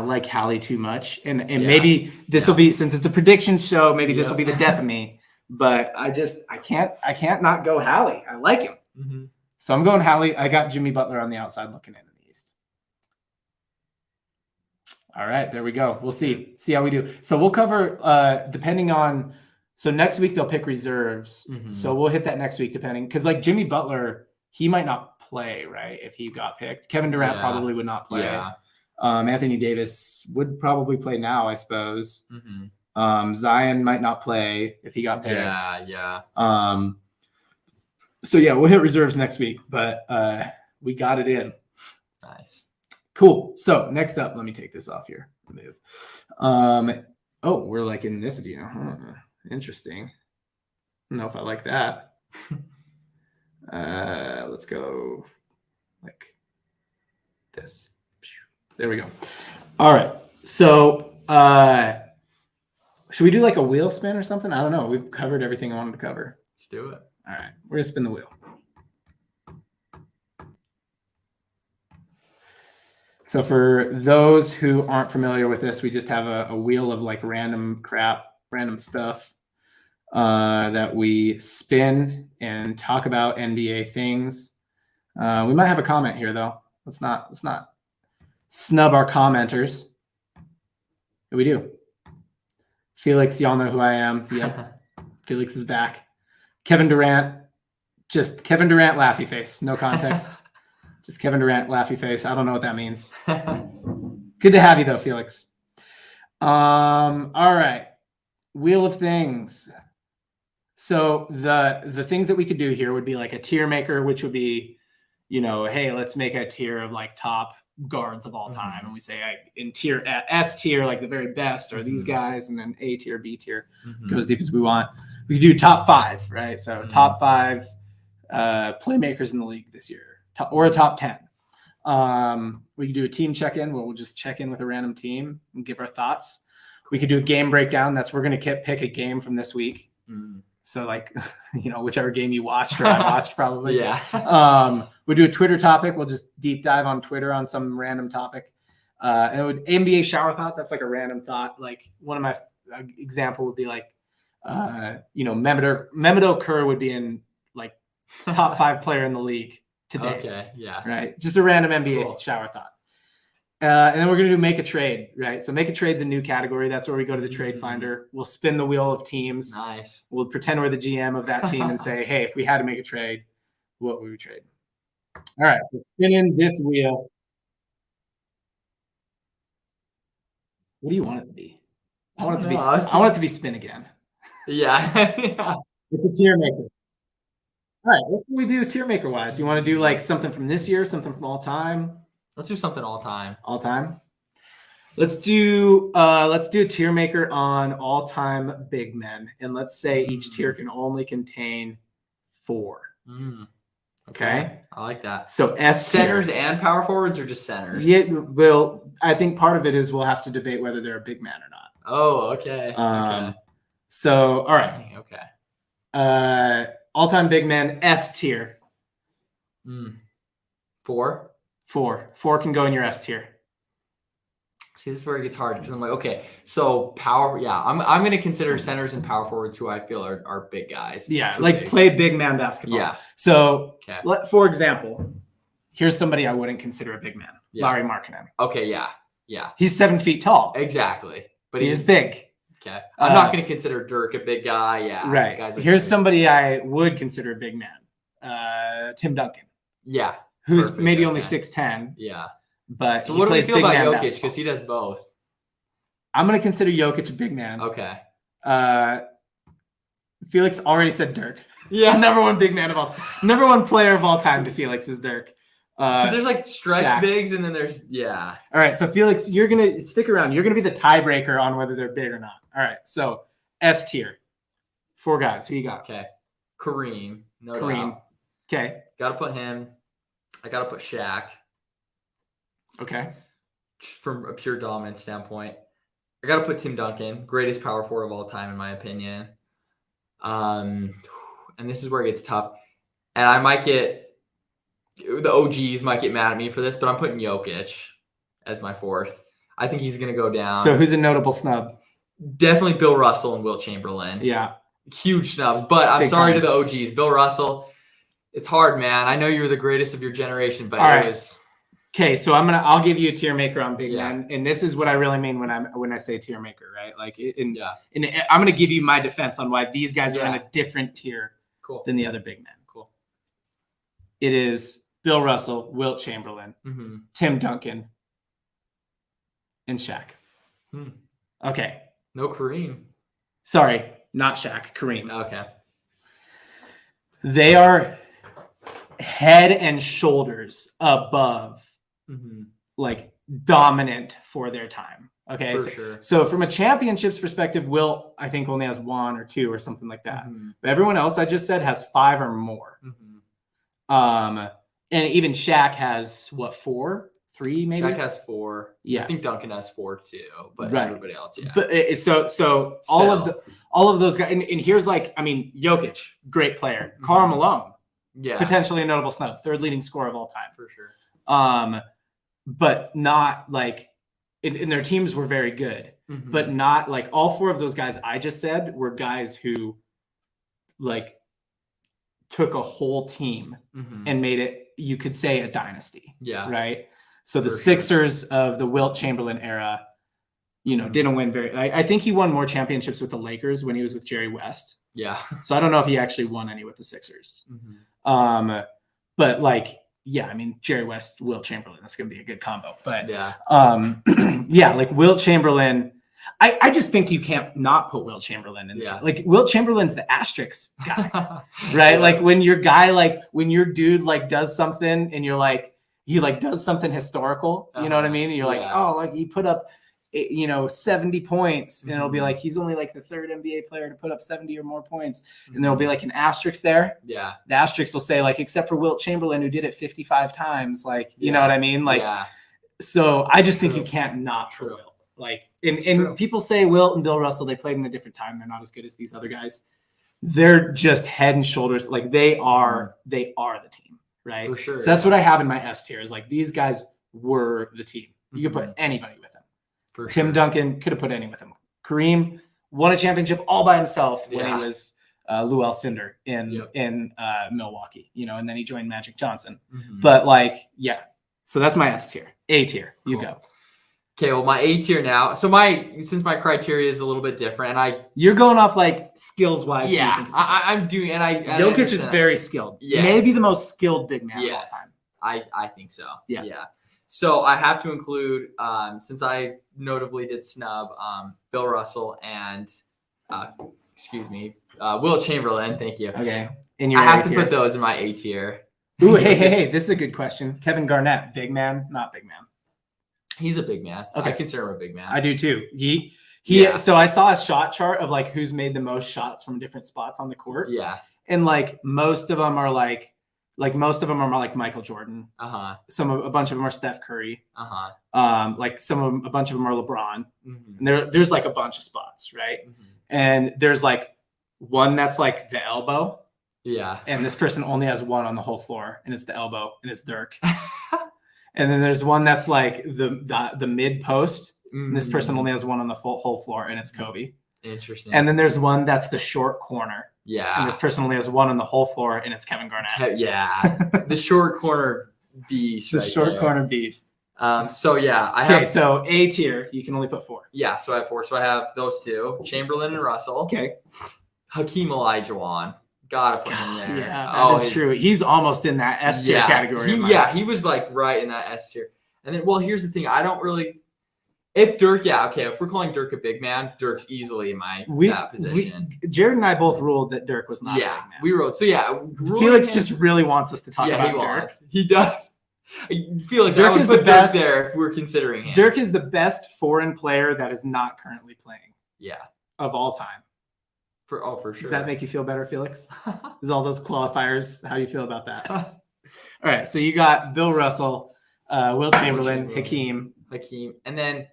like Hallie too much. And maybe this will be, since it's a prediction show, maybe this will be the death of me. But I can't not go Hallie. I like him. So I'm going Hallie. I got Jimmy Butler on the outside looking in the East. All right, there we go. We'll see how we do. So we'll cover depending on. So next week they'll pick reserves. So we'll hit that next week depending, because like Jimmy Butler, he might not play, right? If he got picked. Kevin Durant probably would not play. Anthony Davis would probably play now, I suppose. Zion might not play if he got picked. So yeah, we'll hit reserves next week, but we got it in. Nice. Cool. So next up, let me take this off here. Move. We're like in this view. Interesting. I don't know if I like that. Let's go like this. There we go. All right. So should we do like a wheel spin or something? I don't know. We've covered everything I wanted to cover. Let's do it. All right. We're going to spin the wheel. So for those who aren't familiar with this, we just have a wheel of like random stuff that we spin and talk about NBA things. We might have a comment here though. Let's not snub our commenters. We do. Felix, y'all know who I am. Yep. Felix is back. Kevin Durant, just Kevin Durant laughy face. No context. Just Kevin Durant laughy face. I don't know what that means. Good to have you though, Felix. All right. Wheel of things. So the things that we could do here would be like a tier maker, which would be, hey, let's make a tier of like top guards of all time. And we say in tier S tier, like the very best are these guys, and then A tier, B tier, go as deep as we want. We could do top 5, right? So top 5 playmakers in the league this year, or a top 10. We could do a team check-in where we'll just check in with a random team and give our thoughts. We could do a game breakdown. That's we're going to pick a game from this week. So like, whichever game you watched or I watched probably. We'll do a Twitter topic. We'll just deep dive on Twitter on some random topic. And it would NBA shower thought. That's like a random thought. Like one of my example would be like, Mehmet Kerr would be in like top 5 player in the league today. Okay. Yeah. Right. Just a random NBA shower thought. And then we're going to do make a trade, right? So make a trade's a new category. That's where we go to the trade finder. We'll spin the wheel of teams. Nice. We'll pretend we're the GM of that team and say, hey, if we had to make a trade, what would we trade? All right. So spinning this wheel. What do you want it to be? I want it to be spin again. Yeah. It's a tier maker. All right. What can we do tier maker wise? You want to do like something from this year, something from all time? Let's do something all time. All time. Let's do a tier maker on all time big men, and let's say each tier can only contain 4. Okay. I like that. So S centers and power forwards, or just centers? Yeah. Well, I think part of it is we'll have to debate whether they're a big man or not. Oh, okay. So all right. Okay. All-time big man, S tier. 4. 4 can go in your S tier. See, this is where it gets hard because I'm like, okay, so power. Yeah, I'm going to consider centers and power forwards who I feel are big guys. Yeah, So like big. play big man basketball. Yeah. So, Okay. for example, here's somebody I wouldn't consider a big man. Yeah. Larry Markkinen. Okay, yeah. He's 7 feet tall. Exactly. But He's big. Okay. I'm not going to consider Dirk a big guy. Yeah. Right. Guys like Here's Dirk. somebody I would consider a big man. Tim Duncan. Yeah. Who's Perfect, maybe only okay. 6'10", Yeah. but So he what do we plays feel big about man Jokic? basketball. Because he does both. I'm going to consider Jokic a big man. Okay. Felix already said Dirk. Yeah. Number one player of all time to Felix is Dirk. Because there's like stretch Shaq. bigs and then there's, yeah. All right, so Felix, you're going to stick around. You're going to be the tiebreaker on whether they're big or not. All right, so S tier. 4 guys. Who you got? Okay. Kareem. No Kareem. doubt. Okay. Got to put him. I got to put Shaq. Okay. Just from a pure dominance standpoint. I got to put Tim Duncan. Greatest power forward of all time, in my opinion. And this is where it gets tough. And I might get, the OGs might get mad at me for this, but I'm putting Jokic as my 4th. I think he's going to go down. So who's a notable snub? Definitely Bill Russell and Wilt Chamberlain. Yeah. Huge snubs. But I'm Big sorry time. to the OGs. Bill Russell, it's hard, man. I know you were the greatest of your generation, but All it right. was. Okay, so I'll give you a tier maker on big Yeah. men, and this is what I really mean when I say tier maker, right? Like, Yeah. I'm going to give you my defense on why these guys are in Yeah. a different tier Cool. than the other big men. Cool. It is Bill Russell, Wilt Chamberlain, Mm-hmm. Tim Duncan, and Shaq. Okay, No Kareem. sorry, not Shaq, Kareem. Okay. They are head and shoulders above, like, dominant for their time. Okay, For so, sure. so from a championships perspective, Wilt, I think, only has 1 or 2 or something like that. But everyone else I just said has 5 or more. And even Shaq has what, 4, 3 maybe? Shaq has 4. Yeah. I think Duncan has 4 too, but Right. everybody else, yeah. But so all of those guys, and here's, like, I mean, Jokic, great player. Karl Malone, yeah, potentially a notable snub, 3rd leading scorer of all time. for sure. But not like, and their teams were very good, but not like all 4 of those guys I just said were guys who, like, took a whole team and made it, you could say, a dynasty. Yeah. Right. So the For sure. Sixers of the Wilt Chamberlain era, didn't win I think he won more championships with the Lakers when he was with Jerry West. Yeah. So I don't know if he actually won any with the Sixers. But, like, yeah, I mean, Jerry West, Wilt Chamberlain, that's going to be a good combo. But Yeah. yeah, like Wilt Chamberlain, I just think you can't not put Wilt Chamberlain in. Yeah. Like, Wilt Chamberlain's the asterisk guy, right? Yeah. Like, when your guy, like, when your dude, like, does something and you're like, he, like, does something historical, you know what I mean? And you're like, Yeah. oh, like, he put up, 70 points, and it'll be like, he's only, like, the 3rd NBA player to put up 70 or more points. And there'll be, like, an asterisk there. Yeah. The asterisk will say, like, except for Wilt Chamberlain, who did it 55 times, like, you know Yeah. what I mean? Like, yeah. so I just think True. you can't not put True. Wilt. Like, It's and true. people say Wilt and Bill Russell, they played in a different time. They're not as good as these other guys. They're just head and shoulders. Like, they are the team, right? For sure, So that's yeah. what I have in my S tier is, like, these guys were the team. You could put anybody with them. For Tim sure. Duncan, could have put any with him. Kareem won a championship all by himself when Yeah. he was Lou Alcindor in Yep. Milwaukee, and then he joined Magic Johnson. Mhm. But, like, yeah. So that's my S tier. A tier. You Cool. go. Okay, well, my A tier now. So since my criteria is a little bit different, and You're going off, like, skills wise. yeah, I'm doing, and I Jokic is understand that. very skilled. Yes. Maybe the most skilled big man Yes. of all time. I think so. Yeah. So I have to include, since I notably did snub Bill Russell and, Wilt Chamberlain. Thank you. Okay. In your I have A to tier. put those in my A tier. Ooh, hey. This is a good question. Kevin Garnett, big man, not big man. He's a big man. Okay. I consider him a big man. I do too. Yeah. So I saw a shot chart of, like, who's made the most shots from different spots on the court. Yeah. And, like, most of them are like Michael Jordan. Uh-huh. A bunch of them are Steph Curry. Uh-huh. A bunch of them are LeBron. Mm-hmm. And there's, like, a bunch of spots, right? Mm-hmm. And there's, like, one that's like the elbow, Yeah. and this person only has one on the whole floor, and it's the elbow, and it's Dirk. And then there's one that's like the mid post, and this person only has one on the whole floor, and it's Kobe. Interesting. And then there's one that's the short corner. Yeah. And this person only has one on the whole floor, and it's Kevin Garnett. Yeah. The short corner beast. The short corner beast. So yeah, so A tier, you can only put 4. Yeah, so I have 4. So I have those 2, Chamberlain and Russell. Okay. Hakeem Olajuwon. Gotta put him there. Yeah, that is true. He's almost in that S tier category. He was like right in that S tier. And then, well, here's the thing. I don't really. If Dirk, if we're calling Dirk a big man, Dirk's easily in that position. Jared and I both ruled that Dirk was not a big man. We wrote. So yeah, Felix just really wants us to talk about Dirk. He does. Felix, Dirk is the best there if we're considering him. Dirk is the best foreign player that is not currently playing. Yeah. Of all time. For sure. Does that make you feel better, Felix? Is all those qualifiers? How do you feel about that? All right. So you got Bill Russell, Will Chamberlain, Hakeem, and then.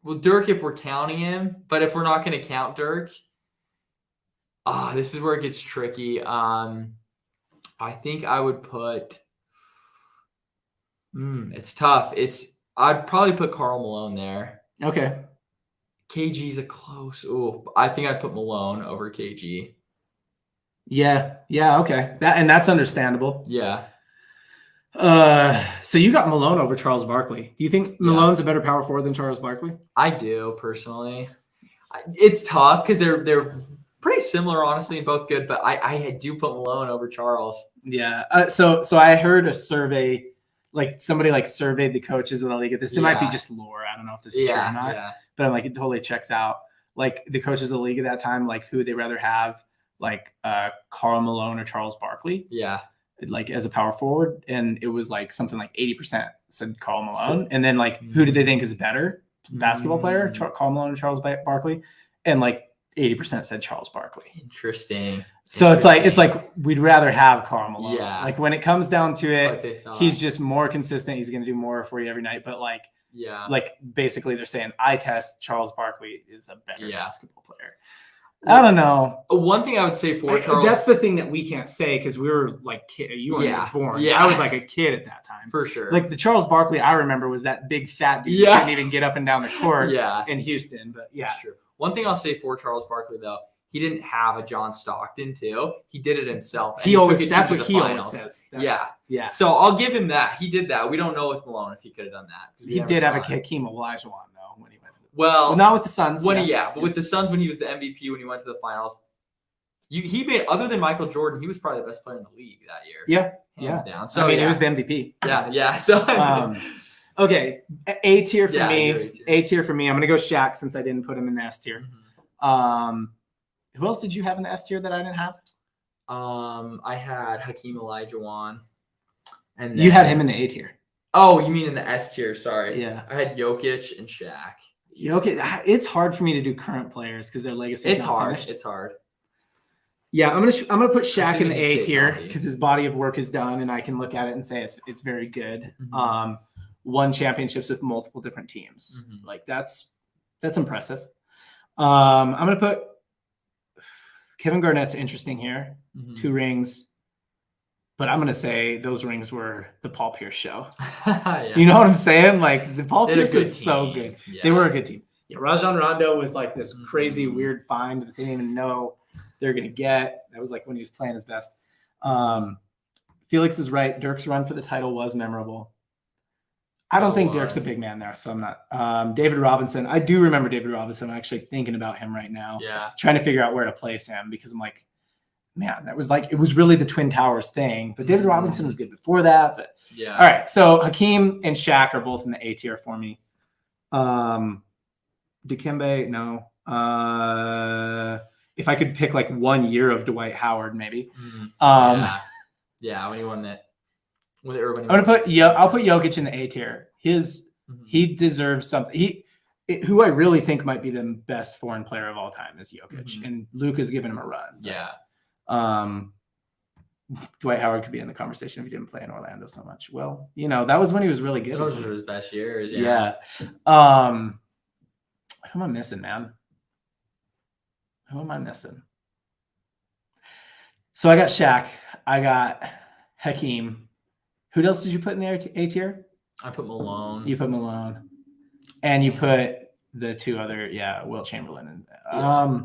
Well, Dirk, if we're counting him, but if we're not going to count Dirk, this is where it gets tricky. I think I would put. It's tough. I'd probably put Karl Malone there. Okay. KG's a close. Oh, I think I'd put Malone over KG. Yeah. Okay. That's understandable. Yeah. So you got Malone over Charles Barkley. Do you think Malone's a better power forward than Charles Barkley? I do personally. It's tough because they're pretty similar, honestly, and both good. But I do put Malone over Charles. Yeah. So I heard a survey, like somebody like surveyed the coaches of the league. This might be just lore. I don't know if this is true or not. Yeah. But I'm like, it totally checks out. Like the coaches of the league at that time, like who they rather have, like Karl Malone or Charles Barkley. Yeah. Like as a power forward, and it was like something like 80% said Karl Malone, and then like who did they think is better basketball player, Karl Malone or Charles Barkley, and like 80% said Charles Barkley. Interesting. So it's like we'd rather have Karl Malone. Yeah. Like when it comes down to it, he's just more consistent. He's going to do more for you every night. But like basically they're saying eye test Charles Barkley is a better basketball player. I don't know. One thing I would say for Charles, that's the thing that we can't say because we were like you weren't even born. Yeah, I was like a kid at that time for sure. Like the Charles Barkley I remember was that big fat dude that couldn't even get up and down the court. In Houston, but that's true. One thing I'll say for Charles Barkley though, he didn't have a John Stockton too. He did it himself. And that's what he always says. Yeah. So I'll give him that. He did that. We don't know with Malone if he could have done that. He did have a Hakeem Olajuwon though when he went. Well, not with the Suns. But with the Suns when he was the MVP when he went to the finals. He made, other than Michael Jordan, he was probably the best player in the league that year. Hands down. So it was the MVP. Yeah. So okay, A tier for me. A tier for me. I'm gonna go Shaq since I didn't put him in the S tier. Who else did you have in the S tier that I didn't have? I had Hakeem Olajuwon, and you had him in the A tier. Oh, you mean in the S tier? Sorry. Yeah. I had Jokic and Shaq. It's hard for me to do current players because their legacy. It's hard. Yeah, I'm gonna put Shaq in the A tier because his body of work is done, and I can look at it and say it's very good. Won championships with multiple different teams. Like that's impressive. I'm gonna put Kevin Garnett's interesting here. 2 rings, but I'm gonna say those rings were the Paul Pierce show. You know what I'm saying? Like the Paul Pierce was so good. Yeah. They were a good team. Yeah, Rajon Rondo was like this crazy weird find that they didn't even know they're going to get. That was like when he was playing his best. Felix is right. Dirk's run for the title was memorable. I don't think Dirk's the big man there, so I'm not. David Robinson. I do remember David Robinson. I'm actually thinking about him right now. Yeah. Trying to figure out where to place him because I'm like, man, that was like, it was really the Twin Towers thing. But David Robinson was good before that. But yeah. All right. So Hakeem and Shaq are both in the A tier for me. Dikembe, no. If I could pick like 1 year of Dwight Howard, maybe. Yeah, when he won that. I'll put Jokic in the A tier. He deserves something. Who I really think might be the best foreign player of all time is Jokic, and Luke has given him a run. Yeah. Dwight Howard could be in the conversation if he didn't play in Orlando so much. Well, that was when he was really good. Those were his best years. Yeah. Who am I missing, man? Who am I missing? So I got Shaq. I got Hakeem. Who else did you put in the A tier? I put Malone. You put Malone. And you put the two other, Wilt Chamberlain. Yeah,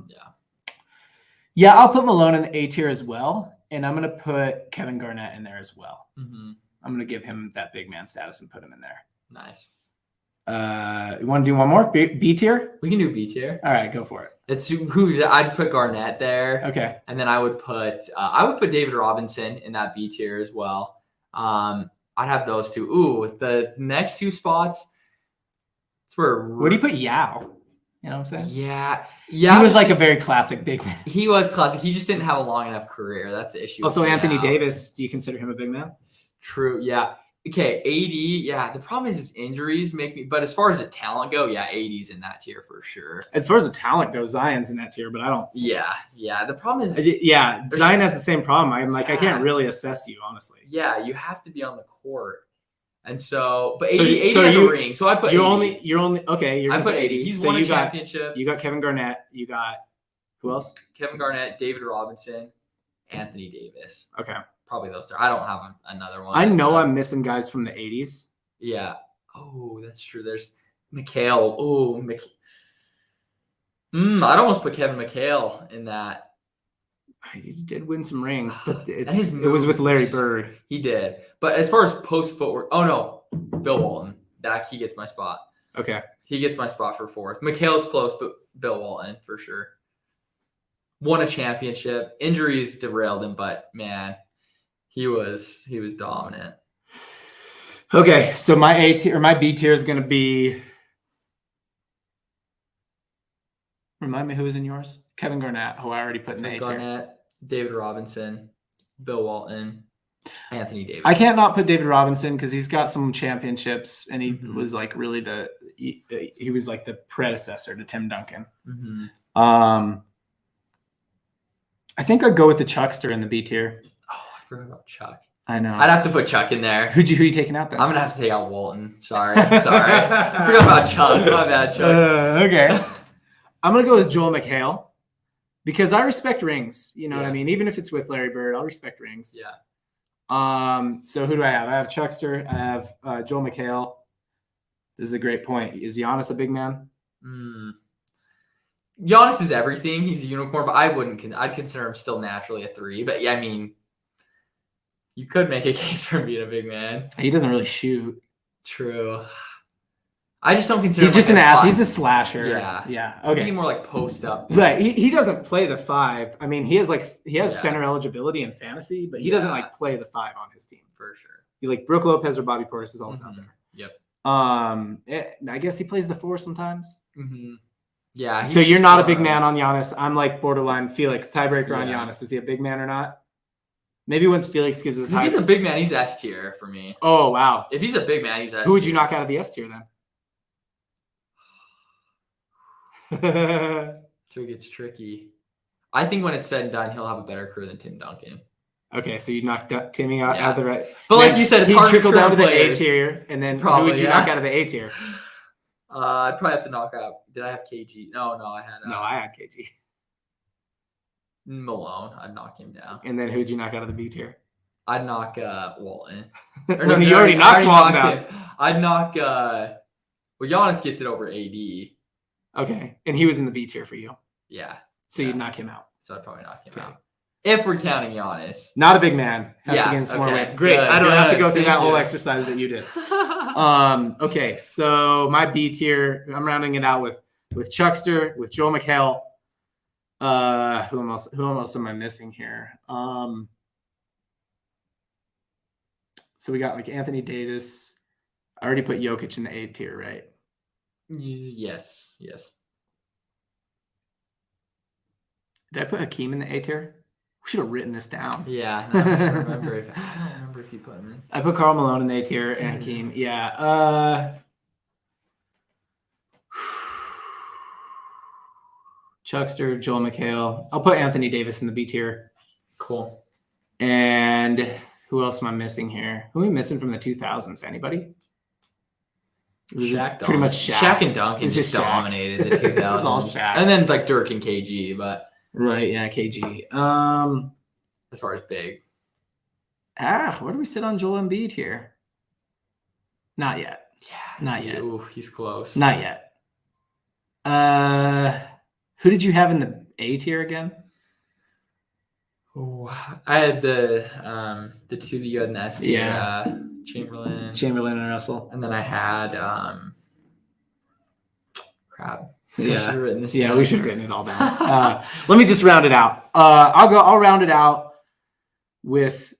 I'll put Malone in the A tier as well. And I'm going to put Kevin Garnett in there as well. Mm-hmm. I'm going to give him that big man status and put him in there. Nice. You want to do one more? B tier? We can do B tier. All right, go for it. I'd put Garnett there. Okay. And then I would put David Robinson in that B tier as well. I'd have those two. Ooh, the next two spots. It's where. Where do you put Yao? You know what I'm saying? Yeah. He was like a very classic big man. He was classic. He just didn't have a long enough career. That's the issue. Also, Anthony Davis. Do you consider him a big man? True. Yeah. Okay. AD. Yeah. The problem is his injuries make me. But as far as the talent go, yeah, AD's in that tier for sure. As far as the talent goes, Zion's in that tier, but I don't. Yeah. Yeah. The problem is. Yeah. Zion has the same problem. I'm like, I can't really assess you, honestly. Yeah. You have to be on the court. And so, but AD has a ring. So I put you're AD. You're only okay. I put AD. He's won a championship. You got Kevin Garnett. You got who else? Kevin Garnett, David Robinson, Anthony Davis. Okay. Probably those three. I don't have another one. I know I'm missing guys from the 80s. Yeah. Oh, that's true. There's McHale. Oh, I'd almost put Kevin McHale in that. He did win some rings, but it was with Larry Bird. He did. But as far as post footwork, oh no, Bill Walton. He gets my spot. Okay. He gets my spot for fourth. McHale's close, but Bill Walton for sure. Won a championship. Injuries derailed him, but man, he was dominant. Okay, so my A tier or my B tier is gonna be. Remind me who was in yours? Kevin Garnett, who I already put in the A tier. Garnett, David Robinson, Bill Walton, Anthony Davis. I can't not put David Robinson because he's got some championships and he was like really he was like the predecessor to Tim Duncan. Mm-hmm. I think I'd go with the Chuckster in the B tier. Oh, I forgot about Chuck. I know. I'd have to put Chuck in there. Who you taking out then? I'm gonna have to take out Walton. Sorry. I forgot about Chuck. My bad, Chuck. Okay. I'm gonna go with Joel McHale. Because I respect rings, you know what I mean? Even if it's with Larry Bird, I'll respect rings. Yeah. So who do I have? I have Chuckster. I have Joel McHale. This is a great point. Is Giannis a big man? Giannis is everything. He's a unicorn, but I'd consider him still naturally a 3. But yeah, I mean, you could make a case for him being a big man. He doesn't really shoot. True. I just don't consider. He's just an athlete. He's a slasher. Yeah. Yeah. Okay. Thinking more like post up. Right. He doesn't play the 5. I mean, he has center eligibility in fantasy, but he doesn't like play the 5 on his team for sure. He like Brook Lopez or Bobby Portis is always out there. Yep. I guess he plays the 4 sometimes. Mm-hmm. Yeah. So you're not a big man on Giannis. I'm like borderline Felix tiebreaker on Giannis. Is he a big man or not? Maybe once Felix gives us. If he's a big man, he's S tier for me. Oh wow. If he's a big man, he's S tier. Who would you knock out of the S tier then? So it gets tricky. I think when it's said and done, he'll have a better career than Tim Duncan. Okay, so you knocked Timmy out of the right. But like you said, it's hard to trickle down to the players. A tier, and then Probably, who would you knock out of the A tier? I'd probably have to knock out. Did I have KG? No, I had. No, I had KG. Malone. I'd knock him down. And then who'd you knock out of the B tier? I'd knock Walton. Or no, you already knocked Walton out. I'd knock. Well, Giannis gets it over AD. Okay, and he was in the B tier for you. Yeah. So you'd knock him out. So I'd probably knock him out. If we're counting Giannis. Not a big man. Has to gain some more weight. Great. I don't have to go through that whole exercise that you did. Okay, so my B tier, I'm rounding it out with Chuckster, with Joel McHale. Who else am I missing here? So we got like Anthony Davis. I already put Jokic in the A tier, right? Yes. Did I put Hakeem in the A tier? We should have written this down. Yeah, I don't remember if you put him in. I put Karl Malone in the A tier and Hakeem. Yeah. Chuckster, Joel McHale. I'll put Anthony Davis in the B tier. Cool. And who else am I missing here? Who are we missing from the 2000s? Anybody? Shaq, pretty much Shaq. Shaq and Duncan just dominated the 2000s. It was all Shaq. And then like Dirk and KG, but right, yeah, KG. as far as big. Where do we sit on Joel Embiid here? Not yet. Yeah. Not yet. Ooh, he's close. Not yet. Who did you have in the A tier again? Ooh, I had the two that you had in the S tier, Yeah. Chamberlain and Russell. And then I had crap. Yeah. I should have written this Yeah, down. we should have written it all down. Let me just round it out. I'll round it out with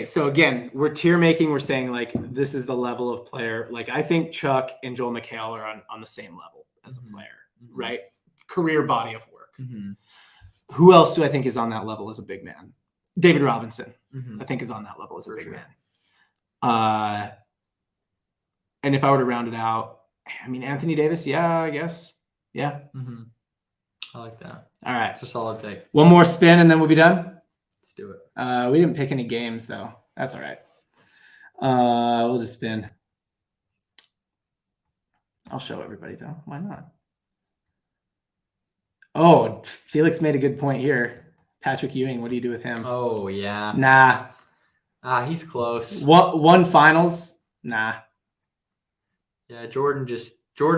so again, we're tier making. We're saying like this is the level of player. Like I think Chuck and Joel McHale are on the same level as a player, right? Career body of work. Mm-hmm. Who else do I think is on that level as a big man? David Robinson, I think, is on that level as a big man. And if I were to round it out, I mean, Anthony Davis, yeah, I guess. Yeah. Mm-hmm. I like that. All right. It's a solid pick. One more spin and then we'll be done. Let's do it. We didn't pick any games, though. That's all right. We'll just spin. I'll show everybody, though. Why not? Oh, Felix made a good point here. Patrick Ewing, what do you do with him? Oh, yeah. Nah. He's close. One finals? Nah. Yeah, Jordan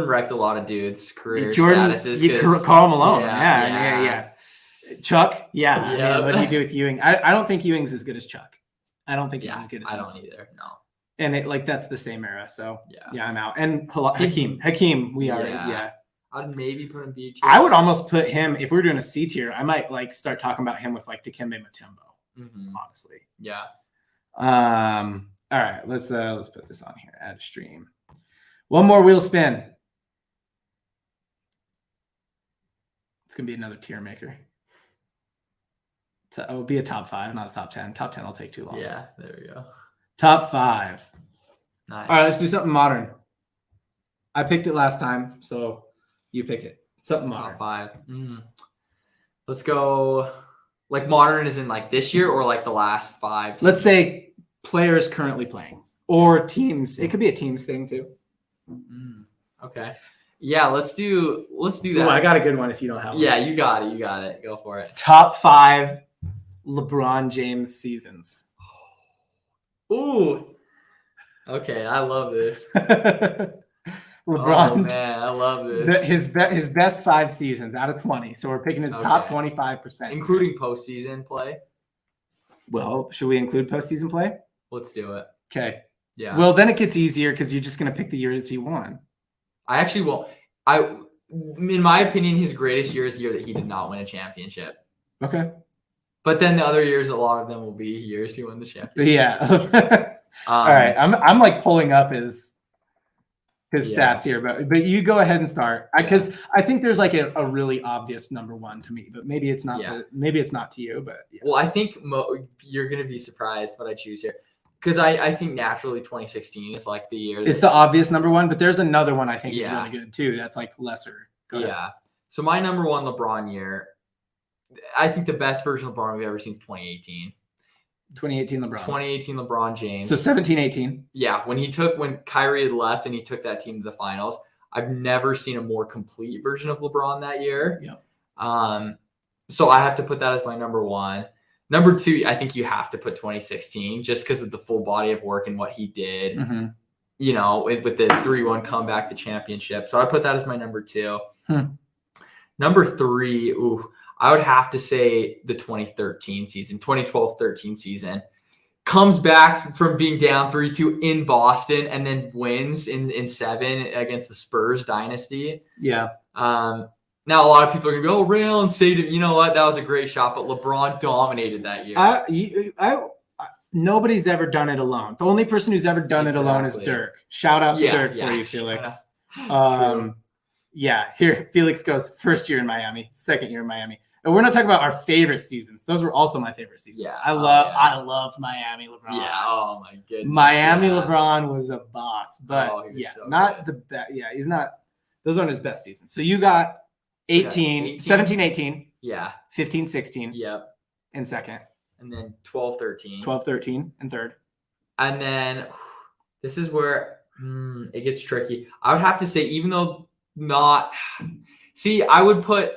wrecked a lot of dudes' career Jordan, statuses. Karl Malone. Yeah. Chuck? Yeah. I mean, what do you do with Ewing? I don't think Ewing's as good as Chuck. I don't think he's as good as I Malone. don't either. No. And that's the same era. So yeah, I'm out. And Hakeem, I'd maybe put him B tier. I would almost put him, if we were doing a C tier, I might like start talking about him with like Dikembe Mutombo, honestly. Yeah. All right, let's put this on here. Add a stream. One more wheel spin. It's gonna be another tier maker. It will be a top 5, not a top 10. Top 10 will take too long. Yeah, there we go. Top 5. Nice. All right, let's do something modern. I picked it last time, so you pick it. Something modern. Top 5. Let's go. Like modern is in like this year or like the last 5? Let's say players currently playing or teams. It could be a teams thing too. Okay. Yeah, let's do that. Ooh, I got a good one if you don't have one. Yeah, you got it. Go for it. Top 5 LeBron James seasons. Ooh. Okay, I love this. LeBron. Oh man, I love this. His best 5 seasons out of 20. So we're picking his top 25%. Including postseason play. Well, should we include postseason play? Let's do it. Okay. Yeah. Well, then it gets easier because you're just going to pick the years he won. I actually won't. In my opinion, his greatest year is the year that he did not win a championship. Okay. But then the other years, a lot of them will be years he won the championship. Yeah. All right. I'm like pulling up his stats here, but you go ahead and start because I think there's like a really obvious number 1 to me, but maybe it's not. Maybe it's not to you, but yeah. Well, I think you're gonna be surprised what I choose here because I think naturally 2016 is like the year. It's the obvious number 1, but there's another one I think is really good too. That's like lesser. Go ahead. Yeah. So my number 1 LeBron year, I think the best version of LeBron we've ever seen is 2018. 2018 LeBron. 2018 LeBron James. So 17-18. Yeah, when Kyrie had left and he took that team to the finals, I've never seen a more complete version of LeBron that year. Yeah. So I have to put that as my number 1. Number 2, I think you have to put 2016 just because of the full body of work and what he did. You know, with the 3-1 comeback to championship. So I put that as my number 2. Number 3, I would have to say the 2012-13 season. Comes back from being down 3-2 in Boston and then wins in 7 against the Spurs dynasty. Yeah. Now, a lot of people are going to go, Ray Allen saved him. You know what? That was a great shot, but LeBron dominated that year. Nobody's ever done it alone. The only person who's ever done it alone is Dirk. Shout out to Dirk for you, Felix. Yeah, here Felix goes first year in Miami, second year in Miami. And we're not talking about our favorite seasons. Those were also my favorite seasons. Yeah, I love Miami LeBron. Yeah, oh my goodness. Miami LeBron was a boss, but not good. the best. Yeah, he's not. Those aren't his best seasons. So you got 17-18. Yeah. 15-16. Yep. In second. And then 12-13. 12-13 in third. And then this is where it gets tricky. I would have to say, even though I would put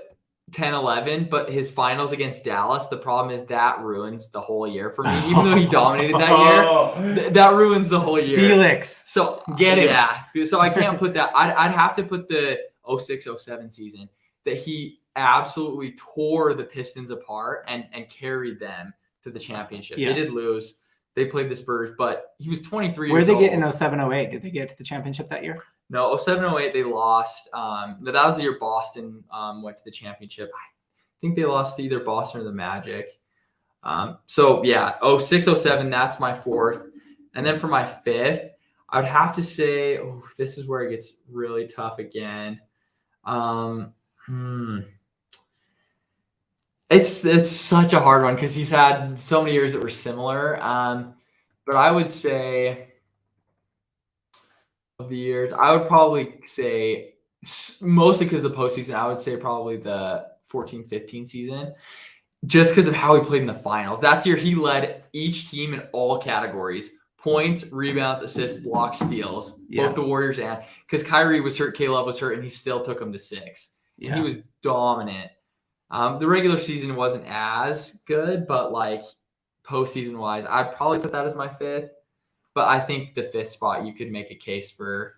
10-11, but his finals against Dallas, the problem is that ruins the whole year for me. Even though he dominated that year, that ruins the whole year. Felix. So get him. Yeah. So I can't put that. I'd have to put the 06-07 season that he absolutely tore the Pistons apart and carried them to the championship. Yeah. They did lose. They played the Spurs, but he was 23 Where years did old. they get in 07-08? Did they get to the championship that year? No, 07-08 they lost. That was the year Boston went to the championship. I think they lost to either Boston or the Magic. So yeah, 06-07, that's my fourth. And then for my fifth, I would have to say, this is where it gets really tough again. It's such a hard one because he's had so many years that were similar. But I would say of the years, I would probably say, mostly because of the postseason, I would say probably the 14-15 season, just because of how he played in the finals. That's the year he led each team in all categories: points, rebounds, assists, blocks, steals. Yeah. Both the Warriors and because Kyrie was hurt, K-Love was hurt, and he still took him to 6. Yeah. He was dominant. The regular season wasn't as good, but like postseason wise, I'd probably put that as my fifth. But I think the fifth spot, you could make a case for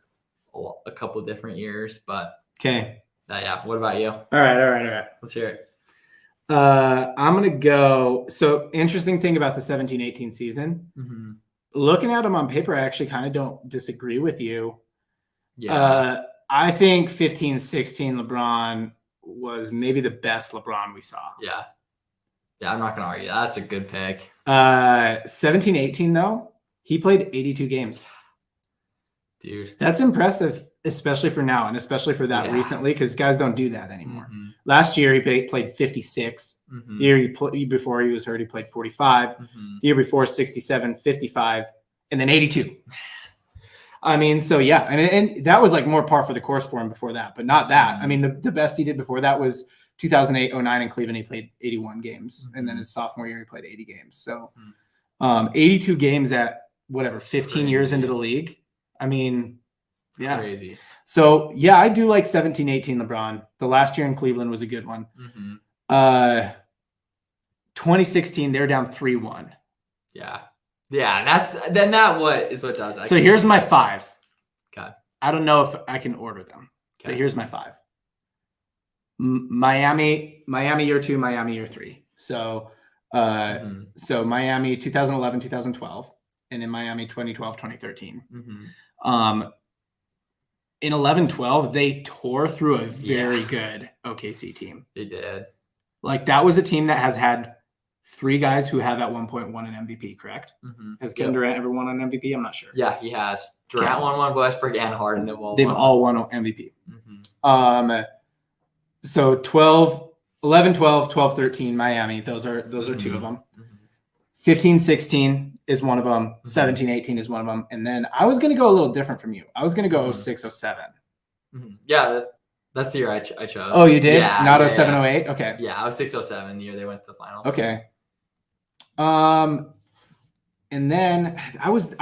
a couple of different years. But okay. Yeah. What about you? All right. Let's hear it. I'm going to go. So interesting thing about the 17-18 season, looking at them on paper, I actually kind of don't disagree with you. Yeah. I think 15-16 LeBron was maybe the best LeBron we saw. Yeah, I'm not going to argue. That's a good pick. 17-18 though, he played 82 games. Dude. That's impressive, especially for now and especially for that recently, because guys don't do that anymore. Last year, he played 56. The year before he was hurt, he played 45. The year before, 67, 55, and then 82. I mean, so yeah, and that was like more par for the course for him before that, but not that. I mean, the best he did before that was 2008-09 in Cleveland. He played 81 games, and then his sophomore year, he played 80 games. So 82 games at whatever, 15 years into the league. I mean, yeah. Crazy. So yeah, I do like 17-18 LeBron. The last year in Cleveland was a good one. 2016, they're down 3-1. Yeah. Yeah, that what does. So here's my 5. Okay. I don't know if I can order them, but here's my 5. Miami year 2, Miami year 3. So so Miami 2011, 2012, and in Miami 2012, 2013. In 11-12, they tore through a very good OKC team. They did. Like that was a team that has had 3 guys who have at one point won an MVP, correct? Has Kevin Durant ever won an MVP? I'm not sure. Yeah, he has. Durant won one, Westbrook and Harden have all They've all won an MVP. So 11, 12, 12, 13, Miami. Those are 2 of them. 15, 16 is one of them. 17, 18 is one of them. And then I was going to go a little different from you. I was going to go 06, 07. Yeah, that's the year I chose. Oh, you did? Yeah, Not 07, 08? Okay. Yeah, I was 06-07, the year they went to the finals. Okay. And then I was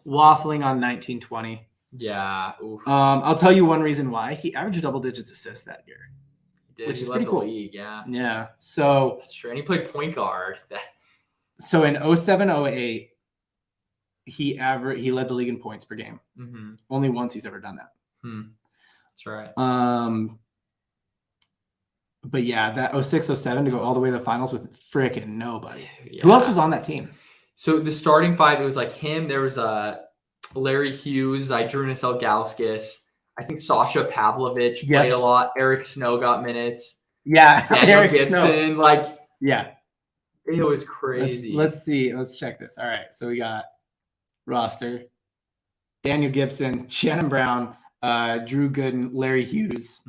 waffling on 19-20. Yeah. Oof. I'll tell you one reason why. He averaged double digits assists that year. He did. Which he is led pretty the cool. League, yeah. Yeah. So That's true. And he played point guard. So in 07-08, he led the league in points per game. Only once he's ever done that. That's right. But yeah, that 06-07 to go all the way to the finals with freaking nobody. Yeah. Who else was on that team? So the starting 5, it was like him. There was Larry Hughes, Idrunas Ilgauskas. I think Sasha Pavlovich played a lot. Eric Snow got minutes. Yeah, Daniel Eric Gibson. Snow. Yeah. It was crazy. Let's see. Let's check this. All right. So we got roster. Daniel Gibson, Shannon Brown, Drew Gooden, Larry Hughes.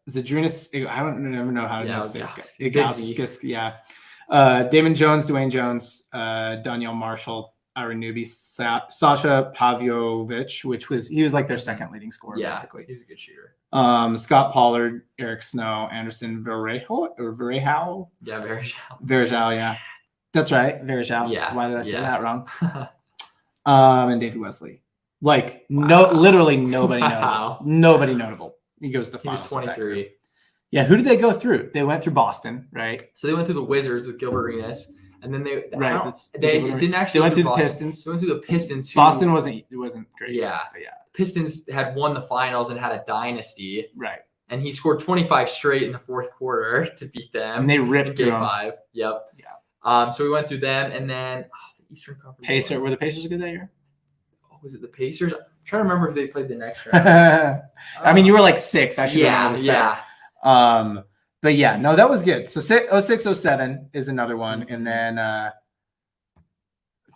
Zadrunas, I don't ever know how to say this guy. Yeah. Damon Jones, Dwayne Jones, Danielle Marshall, Ira Newby, Sasha Pavlovich, he was like their second leading scorer, basically. He was a good shooter. Scott Pollard, Eric Snow, Anderson Verejao. Yeah, Verejao, yeah. That's right, Verejao. Yeah. Why did I say that wrong? And David Wesley. Like, literally nobody notable. Nobody notable. He goes to the finals. He was 23. Yeah, who did they go through? They went through Boston, right? So they went through the Wizards with Gilbert Arenas, and then they didn't actually. They went through the Boston. Pistons. They went through the Pistons. Boston wasn't great. Yeah. But yeah. Pistons had won the finals and had a dynasty. Right. And he scored 25 straight in the fourth quarter to beat them. And they ripped in through Game them. 5. Yep. Yeah. So we went through them, and then the Eastern Conference. Were the Pacers good that year? Oh, was it the Pacers? I'm trying to remember if they played the next round. I mean, you were like 6. I should yeah. But yeah, no, that was good. So 06-07 is another one, and then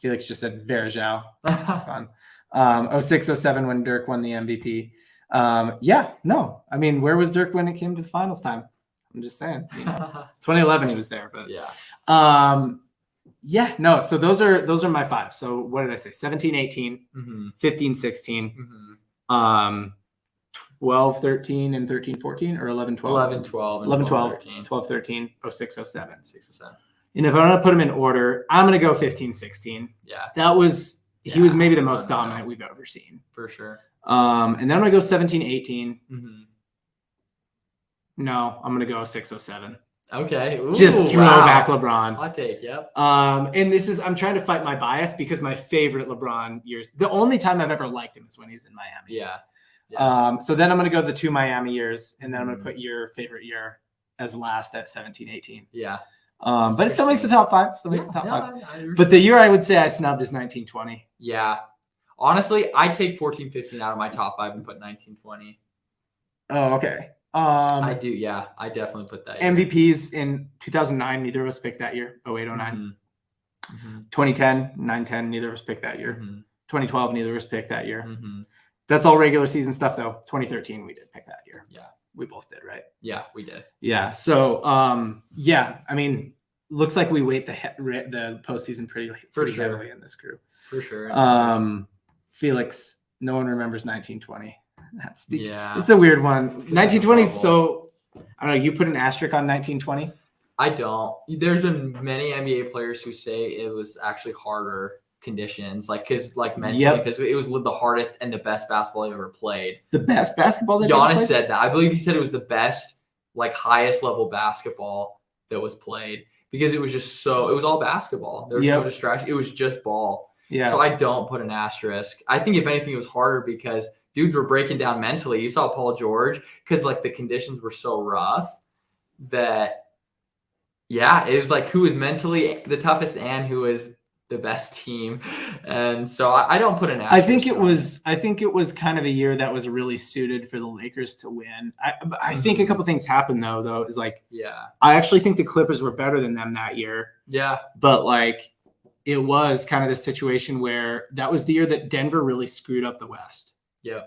Felix just said Verjao, which is fun. 06-07 when Dirk won the MVP. I mean, where was Dirk when it came to the finals time? I'm just saying. 2011 he was there, but so those are my 5. So what did I say? 17-18, 15-16, 12-13 and 13-14, or 11-12? 11-12, 12-13, 06-07. 6-7. And if I'm going to put them in order, I'm going to go 15-16. Yeah. He was maybe the most dominant we've ever seen. For sure. And then I'm going to go 17-18. Mm-hmm. No, I'm going to go 6-07. Okay. Ooh, just throw back LeBron. Hot take, yep. And I'm trying to fight my bias because my favorite LeBron years, the only time I've ever liked him is when he was in Miami. Yeah. So then I'm going to go the 2 Miami years, and then I'm going to put your favorite year as last at 17-18. Yeah. But it still makes the top 5. But the year I would say I snubbed is 19-20. Yeah. Honestly, I'd take 14-15 out of my top 5 and put 19-20. Oh, okay. I do, yeah. I definitely put that. MVPs in 2009, neither of us picked that year. 08-09. 2010, 9-10, neither of us picked that year. 2012, neither of us picked that year. That's all regular season stuff, though. 2013, we did pick that year. Yeah. We both did, right? Yeah, we did. Yeah. So, I mean, looks like we weight the postseason pretty heavily in this group. For sure. Felix, no one remembers 1920. Yeah. It's a weird one. 1920 is so, I don't know, you put an asterisk on 1920? I don't. There's been many NBA players who say it was actually harder conditions, mentally, because it was the hardest and the best basketball I've ever played. The best basketball that Giannis said that. I believe he said it was the best, highest level basketball that was played, because it was just it was all basketball. There was no distraction. It was just ball. Yeah. So I don't put an asterisk. I think if anything, it was harder because dudes were breaking down mentally. You saw Paul George, because the conditions were so rough that, it was who was mentally the toughest and who was the best team. And so I don't put an asterisk. I think it was kind of a year that was really suited for the Lakers to win. I think a couple things happened though is I actually think the Clippers were better than them that year. Yeah. But it was kind of this situation where that was the year that Denver really screwed up the West. Yeah.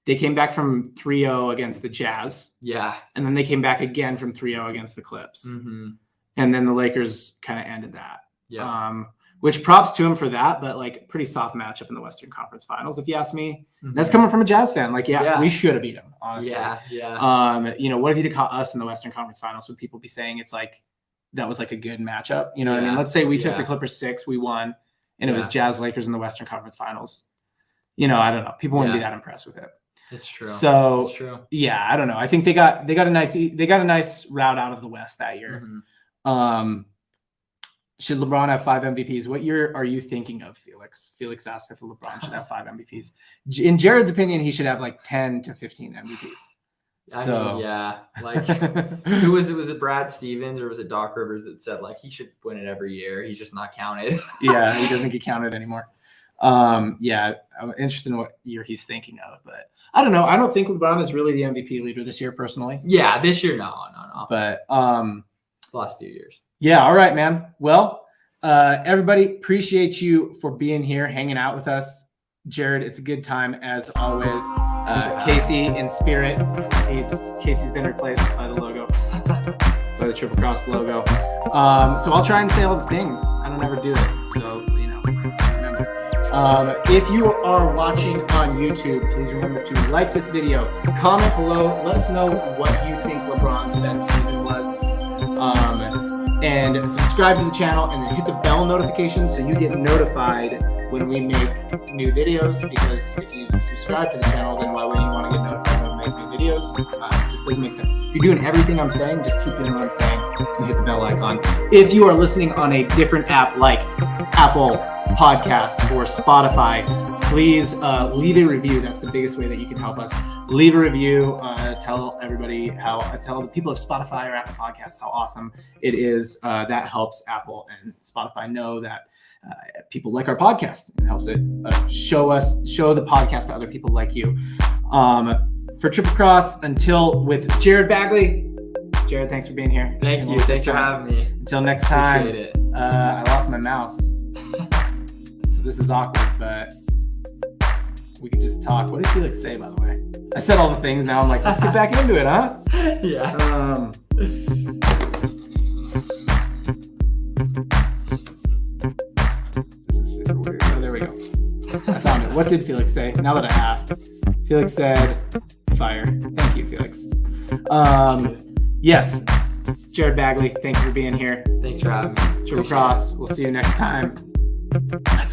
They came back from 3-0 against the Jazz. Yeah. And then they came back again from 3-0 against the Clips. Mm-hmm. And then the Lakers kind of ended that. Yeah. Which props to him for that, but pretty soft matchup in the Western Conference Finals, if you ask me. Mm-hmm. That's coming from a Jazz fan. We should have beat them, honestly. Yeah. What if you'd have caught us in the Western Conference Finals? Would people be saying it's that was a good matchup? You know what I mean? Let's say we took the Clippers 6, we won, and it was Jazz Lakers in the Western Conference Finals. I don't know. People wouldn't be that impressed with it. It's true. So it's true. Yeah, I don't know. I think they got a nice route out of the West that year. Mm-hmm. Should LeBron have 5 MVPs? What year are you thinking of, Felix? Felix asked if LeBron should have 5 MVPs. In Jared's opinion, he should have 10 to 15 MVPs. Who was it? Was it Brad Stevens or was it Doc Rivers that said he should win it every year? He's just not counted. Yeah, he doesn't get counted anymore. I'm interested in what year he's thinking of, but I don't know. I don't think LeBron is really the MVP leader this year, personally. Yeah, this year, no. But the last few years. Yeah, all right, man. Well, everybody, appreciate you for being here, hanging out with us. Jared, it's a good time as always. Casey in spirit. Casey's been replaced by the logo, by the Triple Cross logo. So I'll try and say all the things. I don't ever do it. So, remember. If you are watching on YouTube, please remember to like this video, comment below, let us know what you think LeBron's best season was. And subscribe to the channel and then hit the bell notification so you get notified when we make new videos, because if you subscribe to the channel, then why wouldn't you want to get notified when make new videos. It just doesn't make sense. If you're doing everything I'm saying, just keep doing what I'm saying and hit the bell icon. If you are listening on a different app like Apple Podcasts or Spotify, please leave a review. That's the biggest way that you can help us. Leave a review. Tell the people of Spotify or Apple Podcasts how awesome it is. That helps Apple and Spotify know that people like our podcast and helps it show the podcast to other people like you. For Triple Cross, until with Jared Bagley. Jared, thanks for being here. Thank you. Thanks for having me. Until next time. Appreciate it. I lost my mouse, so this is awkward, but we could just talk. What did Felix say, by the way? I said all the things. Now I'm like, let's get back into it, huh? Yeah. This is super weird. Oh, there we go. I found it. What did Felix say? Now that I asked, Felix said, "Fire." Thank you, Felix. Yes, Jared Bagley. Thank you for being here. Thanks for having me. Triple Cross. We'll see you next time. Let's